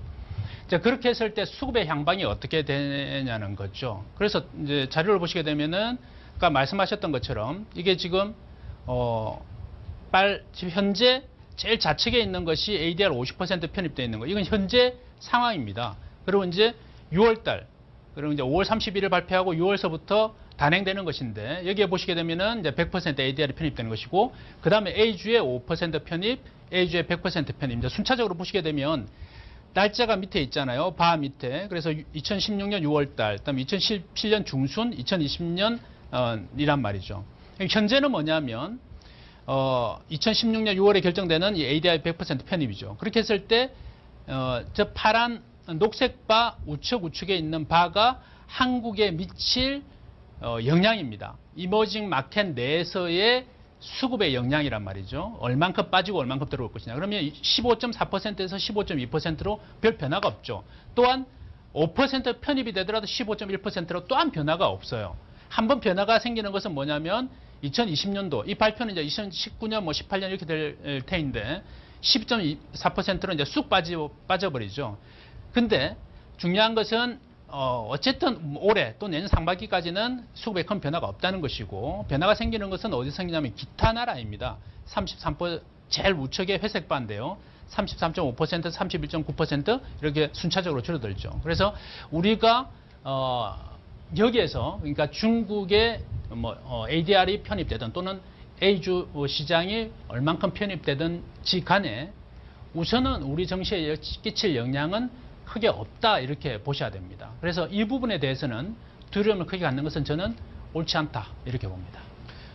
자, 그렇게 했을 때 수급의 향방이 어떻게 되냐는 거죠. 그래서 이제 자료를 보시게 되면은, 아까 말씀하셨던 것처럼, 이게 지금, 지금 현재 제일 좌측에 있는 것이 ADR 50% 편입되어 있는 거. 이건 현재 상황입니다. 그리고 이제 6월달, 그리고 이제 5월 31일 발표하고 6월서부터 단행되는 것인데, 여기에 보시게 되면은 이제 100% ADR이 편입되는 것이고, 그 다음에 A주의 5% 편입, A주의 100% 편입. 이제 순차적으로 보시게 되면, 날짜가 밑에 있잖아요. 바 밑에. 그래서 2016년 6월달, 그다음에 2017년 중순, 2020년 이란 말이죠. 현재는 뭐냐면 2016년 6월에 결정되는 이 ADR 100% 편입이죠. 그렇게 했을 때 저 파란 녹색 바 우측에 있는 바가 한국에 미칠 영향입니다. 이머징 마켓 내에서의 수급의 영향이란 말이죠. 얼만큼 빠지고 얼만큼 들어올 것이냐. 그러면 15.4%에서 15.2%로 별 변화가 없죠. 또한 5% 편입이 되더라도 15.1%로 또한 변화가 없어요. 한번 변화가 생기는 것은 뭐냐면 2020년도, 이 발표는 이제 2019년, 18년 이렇게 될 테인데 10.4%로 이제 쑥 빠져버리죠. 근데 중요한 것은 어쨌든 올해 또 내년 상반기까지는 수급에 큰 변화가 없다는 것이고, 변화가 생기는 것은 어디서 생기냐면 기타 나라입니다. 33% 제일 우측에 회색 바인데요. 33.5%, 31.9% 이렇게 순차적으로 줄어들죠. 그래서 우리가 여기에서, 그러니까 중국의 ADR이 편입되든 또는 A주 시장이 얼만큼 편입되든지 간에 우선은 우리 증시에 끼칠 영향은 크게 없다, 이렇게 보셔야 됩니다. 그래서 이 부분에 대해서는 두려움을 크게 갖는 것은 저는 옳지 않다, 이렇게 봅니다.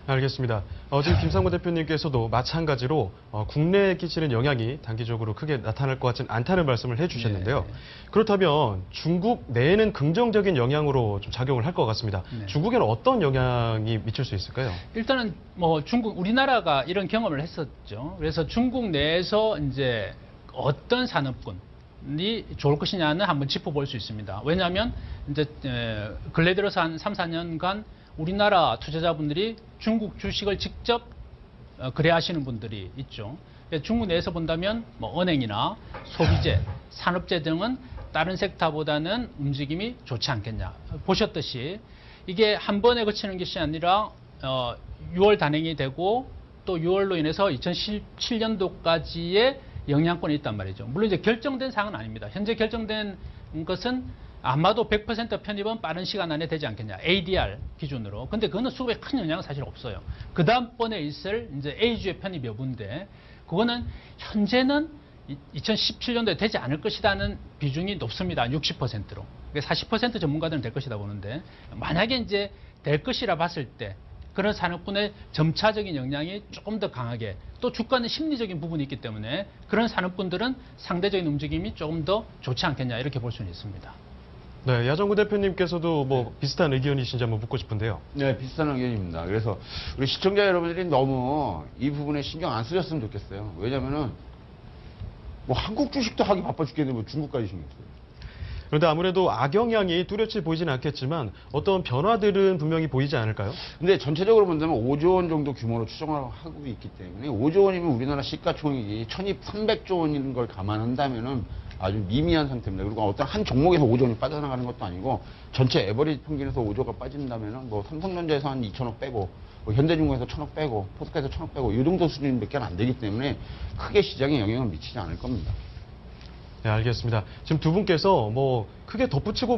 알겠습니다. 지금 김상곤 대표님께서도 마찬가지로 국내에 끼치는 영향이 단기적으로 크게 나타날 것 같지는 않다는 말씀을 해주셨는데요. 네. 그렇다면 중국 내에는 긍정적인 영향으로 좀 작용을 할 것 같습니다. 네. 중국에는 어떤 영향이 미칠 수 있을까요? 일단은 우리나라가 이런 경험을 했었죠. 그래서 중국 내에서 이제 어떤 산업군이 좋을 것이냐는 한번 짚어볼 수 있습니다. 왜냐하면 이제 근래 들어서 한 3, 4년간 우리나라 투자자분들이 중국 주식을 직접 거래하시는 분들이 있죠. 중국 내에서 본다면 은행이나 소비재, 산업재 등은 다른 섹터보다는 움직임이 좋지 않겠냐. 보셨듯이 이게 한 번에 그치는 것이 아니라 6월 단행이 되고 또 6월로 인해서 2017년도까지의 영향권이 있단 말이죠. 물론 이제 결정된 사항은 아닙니다. 현재 결정된 것은 아마도 100% 편입은 빠른 시간 안에 되지 않겠냐. ADR 기준으로. 근데 그거는 수급에 큰 영향은 사실 없어요. 그 다음번에 있을 이제 A주의 편입 여부인데, 그거는 현재는 2017년도에 되지 않을 것이라는 비중이 높습니다. 60%로. 40% 전문가들은 될 것이다 보는데, 만약에 이제 될 것이라 봤을 때, 그런 산업군의 점차적인 영향이 조금 더 강하게, 또 주가는 심리적인 부분이 있기 때문에 그런 산업군들은 상대적인 움직임이 조금 더 좋지 않겠냐, 이렇게 볼 수는 있습니다. 네, 야정구 대표님께서도 비슷한 의견이신지 한번 묻고 싶은데요. 네, 비슷한 의견입니다. 그래서 우리 시청자 여러분들이 너무 이 부분에 신경 안 쓰셨으면 좋겠어요. 왜냐면은 한국 주식도 하기 바빠 죽겠는데 중국까지 신경 써요. 그런데 아무래도 악영향이 뚜렷이 보이지는 않겠지만 어떤 변화들은 분명히 보이지 않을까요? 근데 전체적으로 본다면 5조 원 정도 규모로 추정을 하고 있기 때문에 5조 원이면 우리나라 시가총액이 1200조 원인 걸 감안한다면은 아주 미미한 상태입니다. 그리고 어떤 한 종목에서 5조 원이 빠져나가는 것도 아니고 전체 에버리지 평균에서 5조가 빠진다면은 삼성전자에서 한 2천억 빼고 현대중공에서 1,000억 빼고 포스코에서 1,000억 빼고 이 정도 수준밖에 안 되기 때문에 크게 시장에 영향을 미치지 않을 겁니다. 네, 알겠습니다. 지금 두 분께서 크게 덧붙이고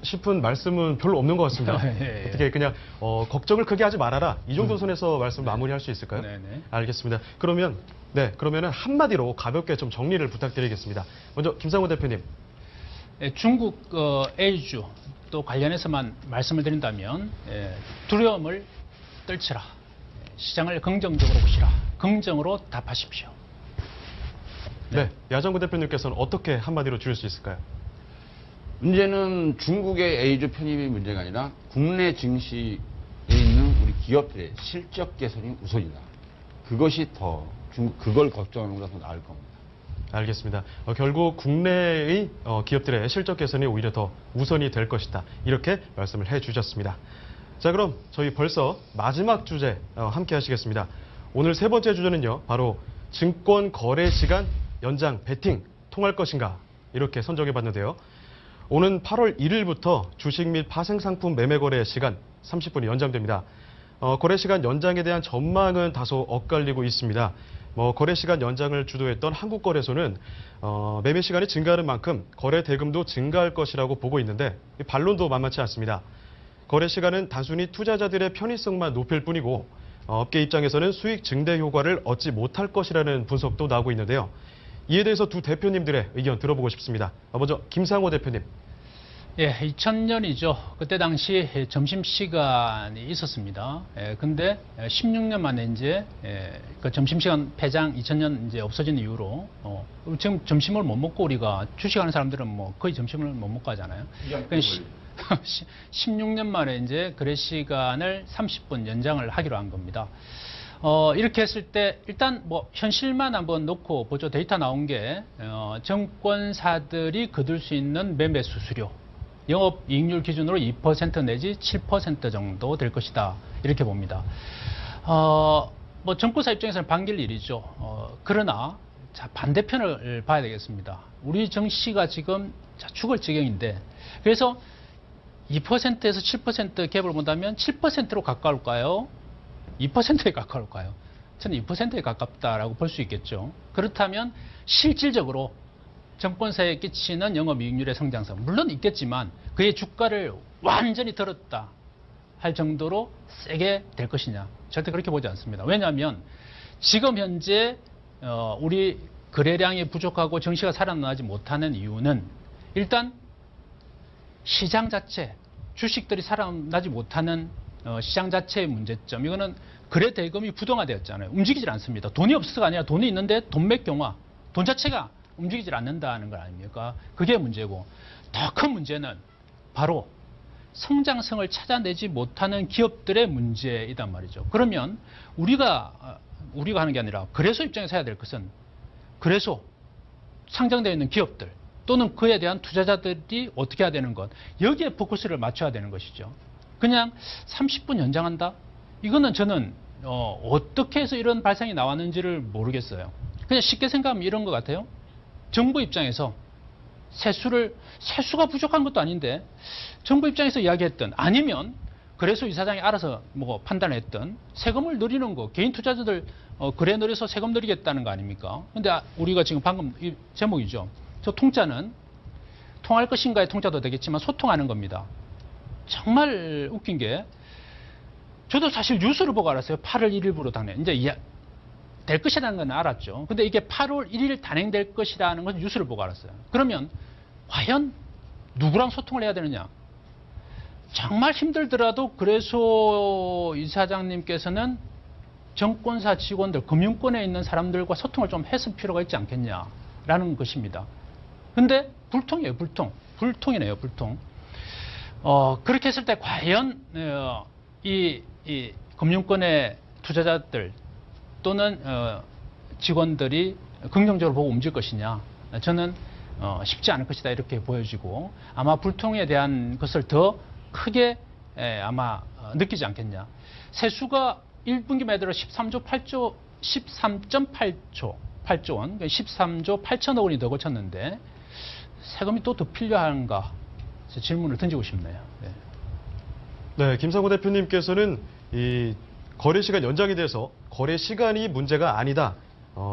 싶은 말씀은 별로 없는 것 같습니다. 예. 어떻게 그냥 걱정을 크게 하지 말아라, 이 정도 선에서 말씀 마무리할 수 있을까요? 네네. 알겠습니다. 그러면은 한마디로 가볍게 좀 정리를 부탁드리겠습니다. 먼저 김상곤 대표님. 중국 A주 또 관련해서만 말씀을 드린다면 두려움을 떨치라. 시장을 긍정적으로 보시라. 긍정으로 답하십시오. 네, 야정구 대표님께서는 어떻게 한마디로 줄일 수 있을까요? 문제는 중국의 A주 편입이 문제가 아니라 국내 증시에 있는 우리 기업들의 실적 개선이 우선이다. 그것이 그걸 걱정하는 것보다 더 나을 겁니다. 알겠습니다. 결국 국내의 기업들의 실적 개선이 오히려 더 우선이 될 것이다, 이렇게 말씀을 해주셨습니다. 자, 그럼 저희 벌써 마지막 주제 함께 하시겠습니다. 오늘 세 번째 주제는요, 바로 증권 거래 시간 연장 베팅 통할 것인가 이렇게 선정해 봤는데요. 오는 8월 1일부터 주식 및 파생상품 매매 거래 시간 30분이 연장됩니다. 거래 시간 연장에 대한 전망은 다소 엇갈리고 있습니다. 거래 시간 연장을 주도했던 한국거래소는 매매 시간이 증가하는 만큼 거래 대금도 증가할 것이라고 보고 있는데 반론도 만만치 않습니다. 거래 시간은 단순히 투자자들의 편의성만 높일 뿐이고 업계 입장에서는 수익 증대 효과를 얻지 못할 것이라는 분석도 나오고 있는데요. 이에 대해서 두 대표님들의 의견 들어보고 싶습니다. 먼저 김상호 대표님. 예, 2000년이죠. 그때 당시 점심시간이 있었습니다. 근데 16년 만에 이제 그 점심시간 폐장 2000년 이제 없어진 이후로 지금 점심을 못 먹고 우리가 주식하는 사람들은 뭐 거의 점심을 못 먹고 하잖아요. 16년 만에 이제 거래 시간을 30분 연장을 하기로 한 겁니다. 이렇게 했을 때 일단 뭐 현실만 한번 놓고 보죠. 데이터 나온 게 증권사들이 거둘 수 있는 매매 수수료 영업이익률 기준으로 2% 내지 7% 정도 될 것이다. 이렇게 봅니다. 뭐 정권사 입장에서는 반길 일이죠. 그러나 자, 반대편을 봐야 되겠습니다. 우리 증시가 지금 죽을 지경인데 그래서 2%에서 7% 갭을 본다면 7%로 가까울까요? 2%에 가까울까요? 저는 2%에 가깝다라고 볼 수 있겠죠. 그렇다면 실질적으로 정권사에 끼치는 영업이익률의 성장성 물론 있겠지만 그의 주가를 완전히 들었다 할 정도로 세게 될 것이냐 절대 그렇게 보지 않습니다. 왜냐하면 지금 현재 우리 거래량이 부족하고 증시가 살아나지 못하는 이유는 일단 시장 자체 주식들이 살아나지 못하는 시장 자체의 문제점 이거는 거래 대금이 부동화되었잖아요. 움직이질 않습니다. 돈이 없어서가 아니라 돈이 있는데 돈맥 경화 돈 자체가 움직이질 않는다는 거 아닙니까? 그게 문제고 더 큰 문제는 바로 성장성을 찾아내지 못하는 기업들의 문제이단 말이죠. 그러면 우리가 하는 게 아니라 거래소 입장에서 해야 될 것은 거래소 상장되어 있는 기업들 또는 그에 대한 투자자들이 어떻게 해야 되는 것 여기에 포커스를 맞춰야 되는 것이죠. 그냥 30분 연장한다? 이거는 저는 어떻게 해서 이런 발상이 나왔는지를 모르겠어요. 그냥 쉽게 생각하면 이런 것 같아요. 정부 입장에서 세수가 부족한 것도 아닌데 정부 입장에서 이야기했던 아니면 거래소 이사장이 알아서 뭐 판단했던 세금을 늘리는 거 개인 투자자들 거래 늘려서 세금 늘리겠다는 거 아닙니까? 근데 우리가 지금 방금 이 제목이죠. 저 통짜는 통할 것인가의 통짜도 되겠지만 소통하는 겁니다. 정말 웃긴 게 저도 사실 뉴스를 보고 알았어요. 8월 1일부로 당내 이제 될 것이라는 건 알았죠. 근데 이게 8월 1일 단행될 것이라는 건 뉴스를 보고 알았어요. 그러면 과연 누구랑 소통을 해야 되느냐? 정말 힘들더라도 거래소 이사장님께서는 정권사 직원들, 금융권에 있는 사람들과 소통을 좀 했을 필요가 있지 않겠냐라는 것입니다. 근데 불통이에요, 불통. 불통이네요, 불통. 그렇게 했을 때 과연 이 금융권의 투자자들 또는 직원들이 긍정적으로 보고 움직일 것이냐 저는 쉽지 않을 것이다 이렇게 보여지고 아마 불통에 대한 것을 더 크게 아마 느끼지 않겠냐. 세수가 1분기 말대로 13.8조 원, 13조 8천억 원이 더 거쳤는데 세금이 또 더 필요한가 질문을 던지고 싶네요. 네, 김상호 대표님께서는 이 거래 시간 연장에 대해서 거래 시간이 문제가 아니다.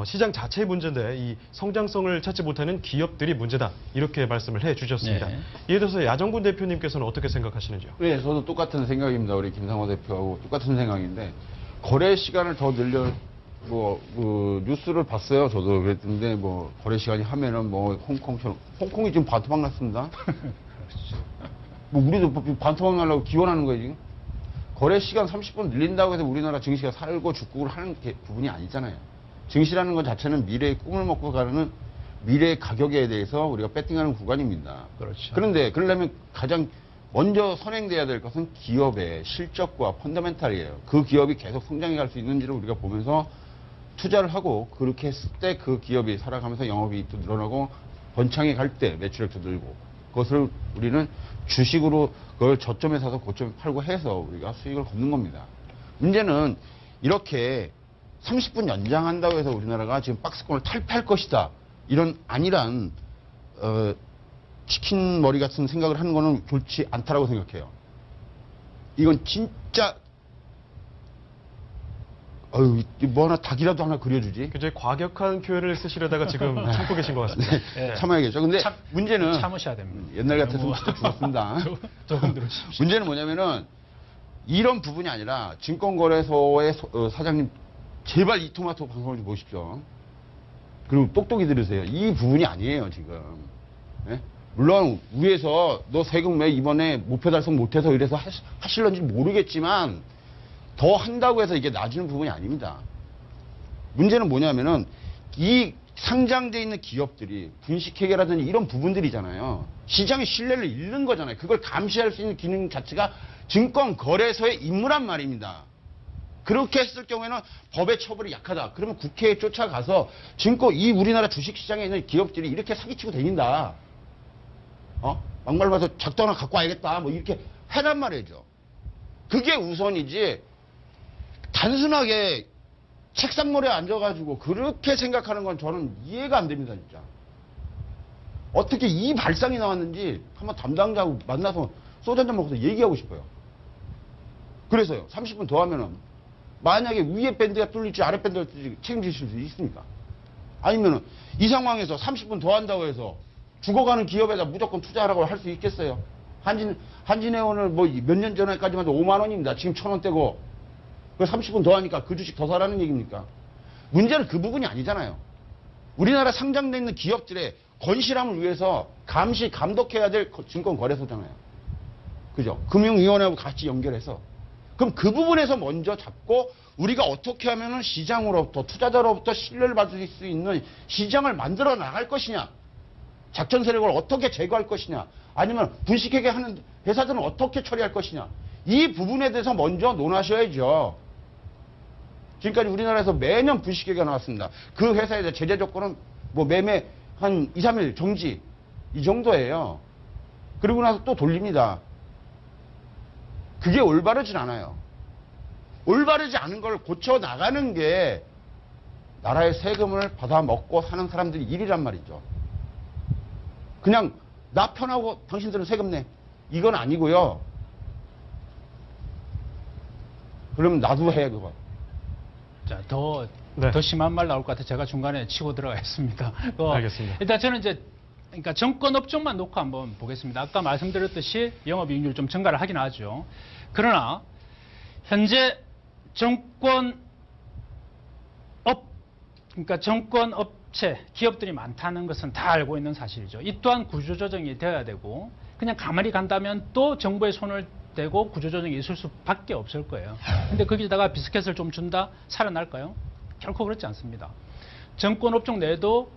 시장 자체의 문제인데 이 성장성을 찾지 못하는 기업들이 문제다. 이렇게 말씀을 해 주셨습니다. 네. 이에 대해서 야정군 대표님께서는 어떻게 생각하시는지요? 네, 저도 똑같은 생각입니다. 우리 김상호 대표하고 똑같은 생각인데 거래 시간을 더 늘려 뉴스를 봤어요. 저도 그랬는데 거래 시간이 하면은 홍콩처럼 홍콩이 지금 반토막 났습니다. 우리도 반토막 나려고 기원하는 거예요 지금. 거래 시간 30분 늘린다고 해서 우리나라 증시가 살고 죽고 하는 부분이 아니잖아요. 증시라는 것 자체는 미래의 꿈을 먹고 가는 미래의 가격에 대해서 우리가 배팅하는 구간입니다. 그렇죠. 그런데 그러려면 가장 먼저 선행돼야 될 것은 기업의 실적과 펀더멘탈이에요. 그 기업이 계속 성장해 갈 수 있는지를 우리가 보면서 투자를 하고 그렇게 했을 때 그 기업이 살아가면서 영업이익도 늘어나고 번창해 갈 때 매출액도 늘고 그것을 우리는 주식으로 그걸 저점에 사서 고점에 팔고 해서 우리가 수익을 거두는 겁니다. 문제는 이렇게 30분 연장한다고 해서 우리나라가 지금 박스권을 탈피할 것이다. 이런 안일한 치킨 머리 같은 생각을 하는 거는 좋지 않다라고 생각해요. 이건 진짜 뭐 하나 닭이라도 하나 그려주지. 굉장히 과격한 표현을 쓰시려다가 지금 참고 계신 것 같습니다. 네. 참아야겠죠. 근데 문제는 참으셔야 됩니다. 옛날 같았으면 진짜 죽었습니다. 조금 들으십시오. 문제는 뭐냐면은 이런 부분이 아니라 증권거래소의 사장님 제발 이 토마토 방송을 좀 보십시오. 그리고 똑똑히 들으세요. 이 부분이 아니에요 지금. 예? 물론 위에서 너 세금 왜 이번에 목표 달성 못해서 이래서 하실런지 모르겠지만 더 한다고 해서 이게 나아지는 부분이 아닙니다. 문제는 뭐냐면은 이 상장돼 있는 기업들이 분식회계라든지 이런 부분들이잖아요. 시장의 신뢰를 잃는 거잖아요. 그걸 감시할 수 있는 기능 자체가 증권거래소의 임무란 말입니다. 그렇게 했을 경우에는 법의 처벌이 약하다. 그러면 국회에 쫓아가서 이 우리나라 주식시장에 있는 기업들이 이렇게 사기치고 다닌다. 막말 봐서 작도 하나 갖고 와야겠다. 뭐 이렇게 해란 말이죠. 그게 우선이지. 단순하게 책상머리에 앉아가지고 그렇게 생각하는 건 저는 이해가 안 됩니다, 진짜. 어떻게 이 발상이 나왔는지 한번 담당자하고 만나서 소주 한잔 먹어서 얘기하고 싶어요. 그래서요, 30분 더 하면은 만약에 위에 밴드가 뚫릴지 아래 밴드가 뚫릴지 책임지실 수 있습니까? 아니면은 이 상황에서 30분 더 한다고 해서 죽어가는 기업에다 무조건 투자하라고 할 수 있겠어요? 한진해운을 뭐 몇 년 전에까지만 해도 5만 원입니다. 지금 1,000원대고. 그 30분 더 하니까 그 주식 더 사라는 얘기입니까? 문제는 그 부분이 아니잖아요. 우리나라 상장돼 있는 기업들의 건실함을 위해서 감시, 감독해야 될 증권거래소잖아요. 그죠? 금융위원회하고 같이 연결해서. 그럼 그 부분에서 먼저 잡고 우리가 어떻게 하면은 시장으로부터, 투자자로부터 신뢰를 받을 수 있는 시장을 만들어 나갈 것이냐. 작전 세력을 어떻게 제거할 것이냐. 아니면 분식회계 하는 회사들은 어떻게 처리할 것이냐. 이 부분에 대해서 먼저 논하셔야죠. 지금까지 우리나라에서 매년 분식회계가 나왔습니다. 그 회사에 대한 제재 조건은 뭐 매매 한 2, 3일 정지 이 정도예요. 그리고 나서 또 돌립니다. 그게 올바르진 않아요. 올바르지 않은 걸 고쳐 나가는 게 나라의 세금을 받아 먹고 사는 사람들이 일이란 말이죠. 그냥 나 편하고 당신들은 세금 내. 이건 아니고요. 그럼 나도 해, 그거. 자, 더 심한 말 나올 것 같아 제가 중간에 치고 들어가겠습니다. 알겠습니다. 일단 저는 이제 그러니까 정권업종만 놓고 한번 보겠습니다. 아까 말씀드렸듯이 영업이익률 좀 증가를 하긴 하죠. 그러나 현재 그러니까 정권업체 기업들이 많다는 것은 다 알고 있는 사실이죠. 이 또한 구조조정이 되어야 되고 그냥 가만히 간다면 또 정부의 손을 대고 구조조정이 있을 수밖에 없을 거예요. 근데 거기다가 비스켓을 좀 준다 살아날까요? 결코 그렇지 않습니다. 정권업종 내에도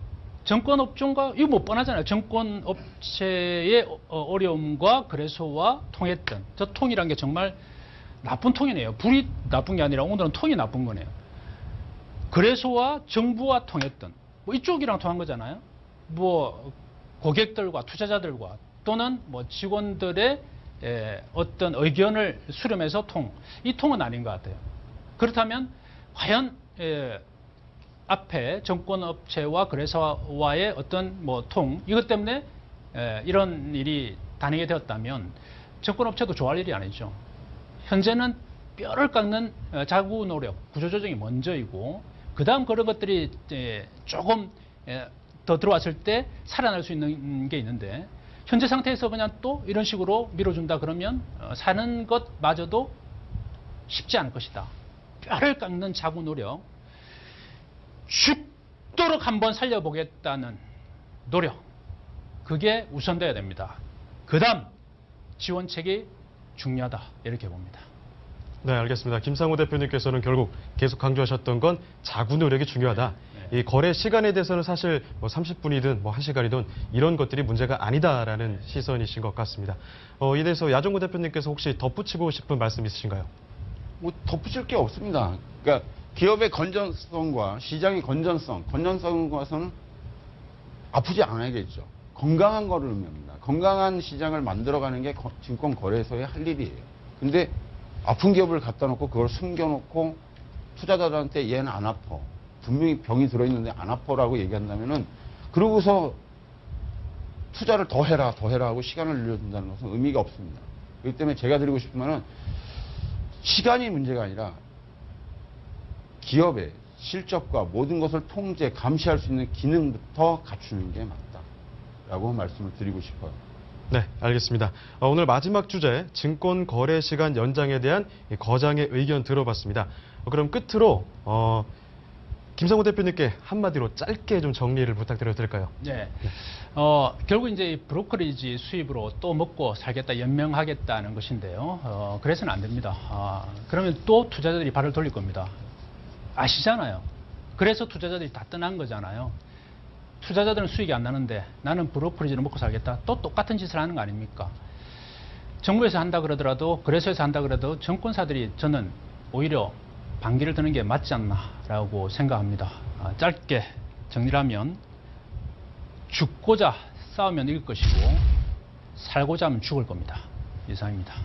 정권업종과 이거 뭐 뻔하잖아요. 정권업체의 어려움과 거래소와 통했던 저 통이란 게 정말 나쁜 통이네요. 불이 나쁜 게 아니라 오늘은 통이 나쁜 거네요. 거래소와 정부와 통했던 뭐 이쪽이랑 통한 거잖아요. 뭐 고객들과 투자자들과 또는 뭐 직원들의 어떤 의견을 수렴해서 이 통은 아닌 것 같아요. 그렇다면 과연 앞에 정권업체와 거래소와의 어떤 뭐 이것 때문에 이런 일이 단행이 되었다면 정권업체도 좋아할 일이 아니죠. 현재는 뼈를 깎는 자구 노력, 구조조정이 먼저이고 그 다음 그런 것들이 조금 더 들어왔을 때 살아날 수 있는 게 있는데 현재 상태에서 그냥 또 이런 식으로 밀어준다 그러면 사는 것마저도 쉽지 않을 것이다. 뼈를 깎는 자구 노력, 죽도록 한번 살려보겠다는 노력, 그게 우선돼야 됩니다. 그 다음 지원책이 중요하다 이렇게 봅니다. 네, 알겠습니다. 김상호 대표님께서는 결국 계속 강조하셨던 건 자구 노력이 중요하다. 이 거래 시간에 대해서는 사실 뭐 30분이든 뭐 1시간이든 이런 것들이 문제가 아니다라는 시선이신 것 같습니다. 이에 대해서 야정구 대표님께서 혹시 덧붙이고 싶은 말씀 있으신가요? 뭐 덧붙일 게 없습니다. 그러니까 기업의 건전성과 시장의 건전성과는 아프지 않아야겠죠. 건강한 거를 의미합니다. 건강한 시장을 만들어가는 게 증권거래소의 할 일이에요. 근데 아픈 기업을 갖다 놓고 그걸 숨겨놓고 투자자들한테 얘는 안 아파. 분명히 병이 들어있는데 안 아파라고 얘기한다면은 그러고서 투자를 더 해라 하고 시간을 늘려준다는 것은 의미가 없습니다. 그렇기 때문에 제가 드리고 싶은 말은 시간이 문제가 아니라 기업의 실적과 모든 것을 통제, 감시할 수 있는 기능부터 갖추는 게 맞다라고 말씀을 드리고 싶어요. 네, 알겠습니다. 오늘 마지막 주제 증권 거래 시간 연장에 대한 이 거장의 의견 들어봤습니다. 그럼 끝으로 김상우 대표님께 한마디로 짧게 좀 정리를 부탁드려도 될까요? 네. 결국 이제 이 브로커리지 수입으로 또 먹고 살겠다, 연명하겠다는 것인데요. 그래서는 안 됩니다. 그러면 또 투자자들이 발을 돌릴 겁니다. 아시잖아요. 그래서 투자자들이 다 떠난 거잖아요. 투자자들은 수익이 안 나는데 나는 브로커리지로 먹고 살겠다. 또 똑같은 짓을 하는 거 아닙니까? 정부에서 한다 그러더라도, 그래서에서 한다 그래도 정권사들이 저는 오히려 반기를 드는 게 맞지 않나라고 생각합니다. 짧게 정리를 하면 죽고자 싸우면 이길 것이고 살고자 하면 죽을 겁니다. 이상입니다.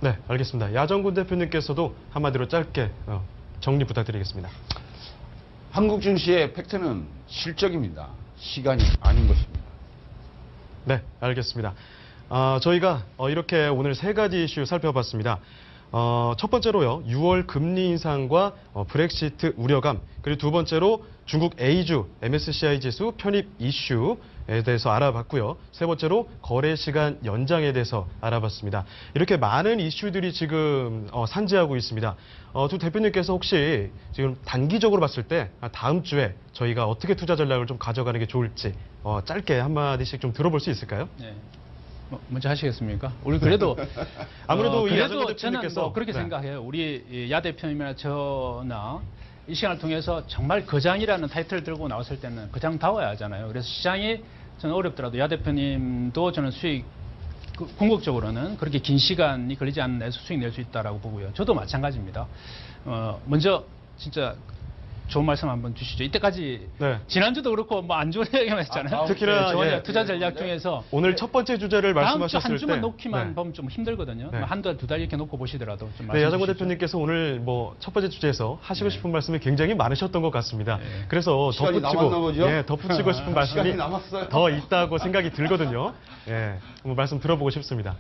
네, 알겠습니다. 야정군 대표님께서도 한마디로 짧게 정리 부탁드리겠습니다. 한국 증시의 팩트는 실적입니다. 시간이 아닌 것입니다. 네, 알겠습니다. 저희가 이렇게 오늘 세 가지 이슈 살펴봤습니다. 첫 번째로요, 6월 금리 인상과 브렉시트 우려감, 그리고 두 번째로 중국 A주 MSCI 지수 편입 이슈에 대해서 알아봤고요. 세 번째로 거래 시간 연장에 대해서 알아봤습니다. 이렇게 많은 이슈들이 지금 산재하고 있습니다. 두 대표님께서 혹시 지금 단기적으로 봤을 때 다음 주에 저희가 어떻게 투자 전략을 좀 가져가는 게 좋을지 짧게 한마디씩 좀 들어볼 수 있을까요? 네. 먼저 하시겠습니까? 우리 그래도 아무래도 이 야정군 그래도 저는 대표님께서 그렇게 생각해요. 우리 야 대표님이나 저나 이 시간을 통해서 정말 거장이라는 타이틀을 들고 나왔을 때는 거장다워야 하잖아요. 그래서 시장이 저는 어렵더라도 야 대표님도 저는 수익 궁극적으로는 그렇게 긴 시간이 걸리지 않는 데서 수익 낼 수 있다라고 보고요. 저도 마찬가지입니다. 먼저 진짜 좋은 말씀 한번 주시죠. 이때까지 네. 지난주도 그렇고 뭐 안 좋은 얘기만 했잖아요. 특히나 좋은 예. 투자 전략 중에서 오늘 첫 번째 주제를 다음 주 말씀하셨을 한 때 주만 놓기만 네. 보면 좀 힘들거든요. 네. 한 달, 두 달 이렇게 놓고 보시더라도 좀 네, 말씀 야정구 주시죠. 대표님께서 오늘 뭐 첫 번째 주제에서 하시고 싶은 말씀이 굉장히 많으셨던 것 같습니다. 네. 그래서 시간이 남았나 보죠? 덧붙이고 싶은 말씀이 시간이 남았어요. 더 있다고 생각이 들거든요. 예, 한번 말씀 들어보고 싶습니다.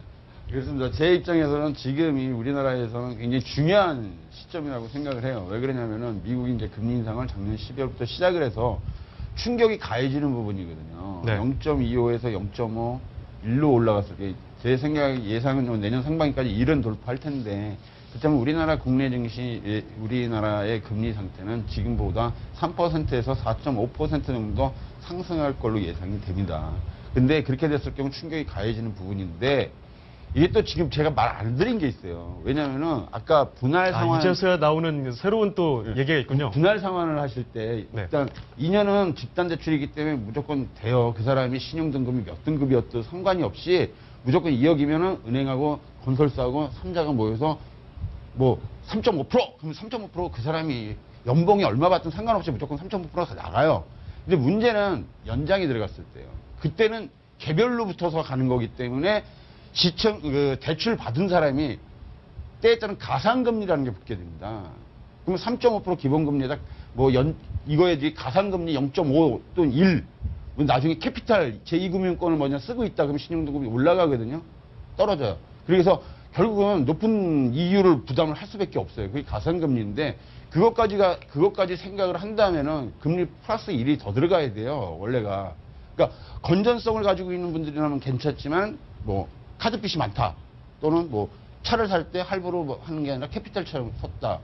그렇습니다. 제 입장에서는 지금이 우리나라에서는 굉장히 중요한 시점이라고 생각을 해요. 왜 그러냐면은 미국이 이제 금리 인상을 작년 12월부터 시작을 해서 충격이 가해지는 부분이거든요. 네. 0.25에서 0.5, 1로 올라갔을 때 제 생각 예상은 내년 상반기까지 1은 돌파할 텐데 그렇다면 우리나라 국내 증시, 우리나라의 금리 상태는 지금보다 3%에서 4.5% 정도 상승할 걸로 예상이 됩니다. 근데 그렇게 됐을 경우 충격이 가해지는 부분인데 이게 또 지금 제가 말 안 드린 게 있어요. 왜냐면은 아까 분할 상환. 이제서야 나오는 새로운 또 얘기가 있군요. 분할 상환을 하실 때 네. 일단 2년은 집단 대출이기 때문에 무조건 돼요. 그 사람이 신용 등급이 몇 등급이었든 상관이 없이 무조건 2억이면은 은행하고 건설사하고 3자가 모여서 뭐 3.5% 그럼 3.5% 그 사람이 연봉이 얼마 받든 상관없이 무조건 3.5%가 나가요. 근데 문제는 연장이 들어갔을 때요. 그때는 개별로 붙어서 가는 거기 때문에 대출 받은 사람이 때에 따른 가상금리라는 게 붙게 됩니다. 그러면 3.5% 기본금리에다 이거에 가상금리 0.5 또는 1, 나중에 캐피탈 제2금융권을 먼저 쓰고 있다 그러면 신용등급이 올라가거든요. 떨어져요. 그래서 결국은 높은 이율을 부담을 할 수밖에 없어요. 그게 가상금리인데 그것까지 생각을 한다면은 금리 플러스 1이 더 들어가야 돼요. 원래가. 그러니까 건전성을 가지고 있는 분들이라면 괜찮지만 카드빚이 많다. 또는 차를 살 때 할부로 하는 게 아니라 캐피탈 자금 썼다.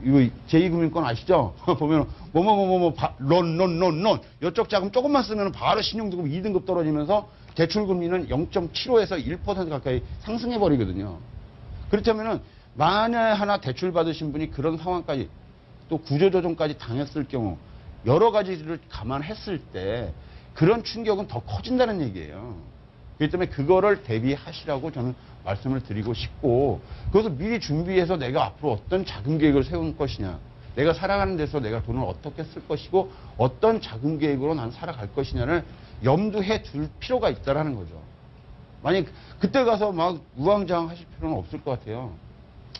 이거 제2금융권 아시죠? 보면, 론. 이쪽 자금 조금만 쓰면 바로 신용등급 2등급 떨어지면서 대출금리는 0.75에서 1% 가까이 상승해버리거든요. 그렇다면은, 만에 하나 대출 받으신 분이 그런 상황까지, 또 구조조정까지 당했을 경우, 여러 가지를 감안했을 때, 그런 충격은 더 커진다는 얘기예요. 그렇기 때문에 그거를 대비하시라고 저는 말씀을 드리고 싶고 그것을 미리 준비해서 내가 앞으로 어떤 자금 계획을 세울 것이냐 내가 살아가는 데서 내가 돈을 어떻게 쓸 것이고 어떤 자금 계획으로 난 살아갈 것이냐를 염두해 둘 필요가 있다라는 거죠. 만약 그때 가서 막 우왕좌왕 하실 필요는 없을 것 같아요.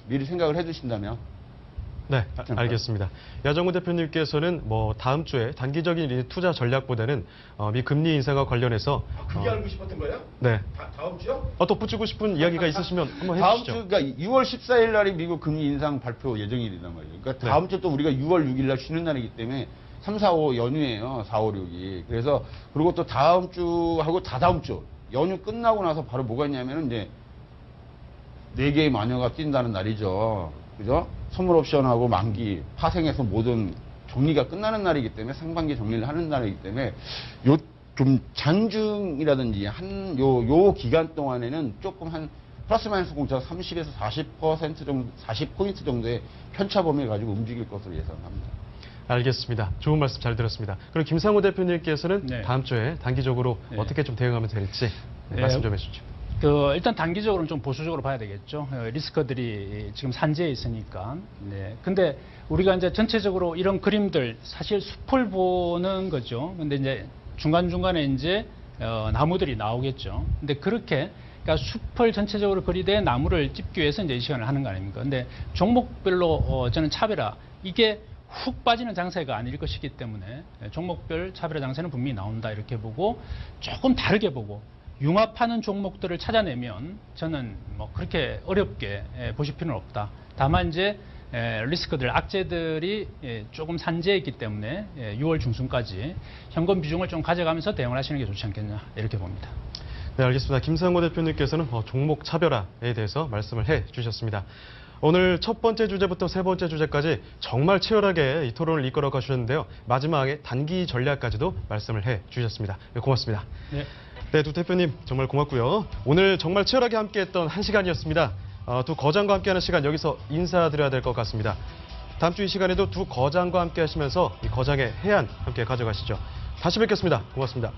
미리 생각을 해두신다면. 네, 알겠습니다. 야정훈 대표님께서는 뭐 다음 주에 단기적인 이 투자 전략보다는 미 금리 인상과 관련해서 그게 알고 싶었던 거예요? 네. 다음 주요? 덧붙이고 싶은 이야기가 있으시면 한번 다음 해주시죠. 주, 그러니까 6월 14일 날이 미국 금리 인상 발표 예정일이란 말이에요. 그러니까 네. 다음 주 또 우리가 6월 6일 날 쉬는 날이기 때문에 3, 4, 5 연휴예요. 4, 5, 6이. 그래서 그리고 또 다음 주하고 다다음 주 연휴 끝나고 나서 바로 뭐가 있냐면은 이제 4개의 마녀가 뛴다는 날이죠. 그죠? 선물 옵션하고 만기, 파생해서 모든 정리가 끝나는 날이기 때문에 상반기 정리를 하는 날이기 때문에 요 좀 장중이라든지 요 기간 동안에는 조금 한 플러스 마이너스 공차 30에서 40% 정도, 40포인트 정도의 편차 범위 가지고 움직일 것으로 예상합니다. 알겠습니다. 좋은 말씀 잘 들었습니다. 그럼 김상호 대표님께서는 네. 다음 주에 단기적으로 네. 어떻게 좀 대응하면 될지 네. 말씀 좀 해주시죠. 일단 단기적으로는 좀 보수적으로 봐야 되겠죠. 리스크들이 지금 산재해 있으니까. 네. 근데 우리가 이제 전체적으로 이런 그림들 사실 숲을 보는 거죠. 근데 이제 중간중간에 이제 나무들이 나오겠죠. 근데 그렇게 그러니까 숲을 전체적으로 그리되 나무를 찝기 위해서 이제 이 시간을 하는 거 아닙니까? 근데 종목별로 저는 차별화 이게 훅 빠지는 장세가 아닐 것이기 때문에 종목별 차별화 장세는 분명히 나온다 이렇게 보고 조금 다르게 보고 융합하는 종목들을 찾아내면 저는 뭐 그렇게 어렵게 보실 필요는 없다. 다만 이제 리스크들, 악재들이 조금 산재해 있기 때문에 6월 중순까지 현금 비중을 좀 가져가면서 대응을 하시는 게 좋지 않겠냐 이렇게 봅니다. 네, 알겠습니다. 김상호 대표님께서는 종목 차별화에 대해서 말씀을 해 주셨습니다. 오늘 첫 번째 주제부터 세 번째 주제까지 정말 치열하게 이 토론을 이끌어 가주셨는데요. 마지막에 단기 전략까지도 말씀을 해 주셨습니다. 네, 고맙습니다. 네. 네, 두 대표님 정말 고맙고요. 오늘 정말 치열하게 함께했던 한 시간이었습니다. 두 거장과 함께하는 시간 여기서 인사드려야 될 것 같습니다. 다음 주 이 시간에도 두 거장과 함께 하시면서 이 거장의 해안 함께 가져가시죠. 다시 뵙겠습니다. 고맙습니다.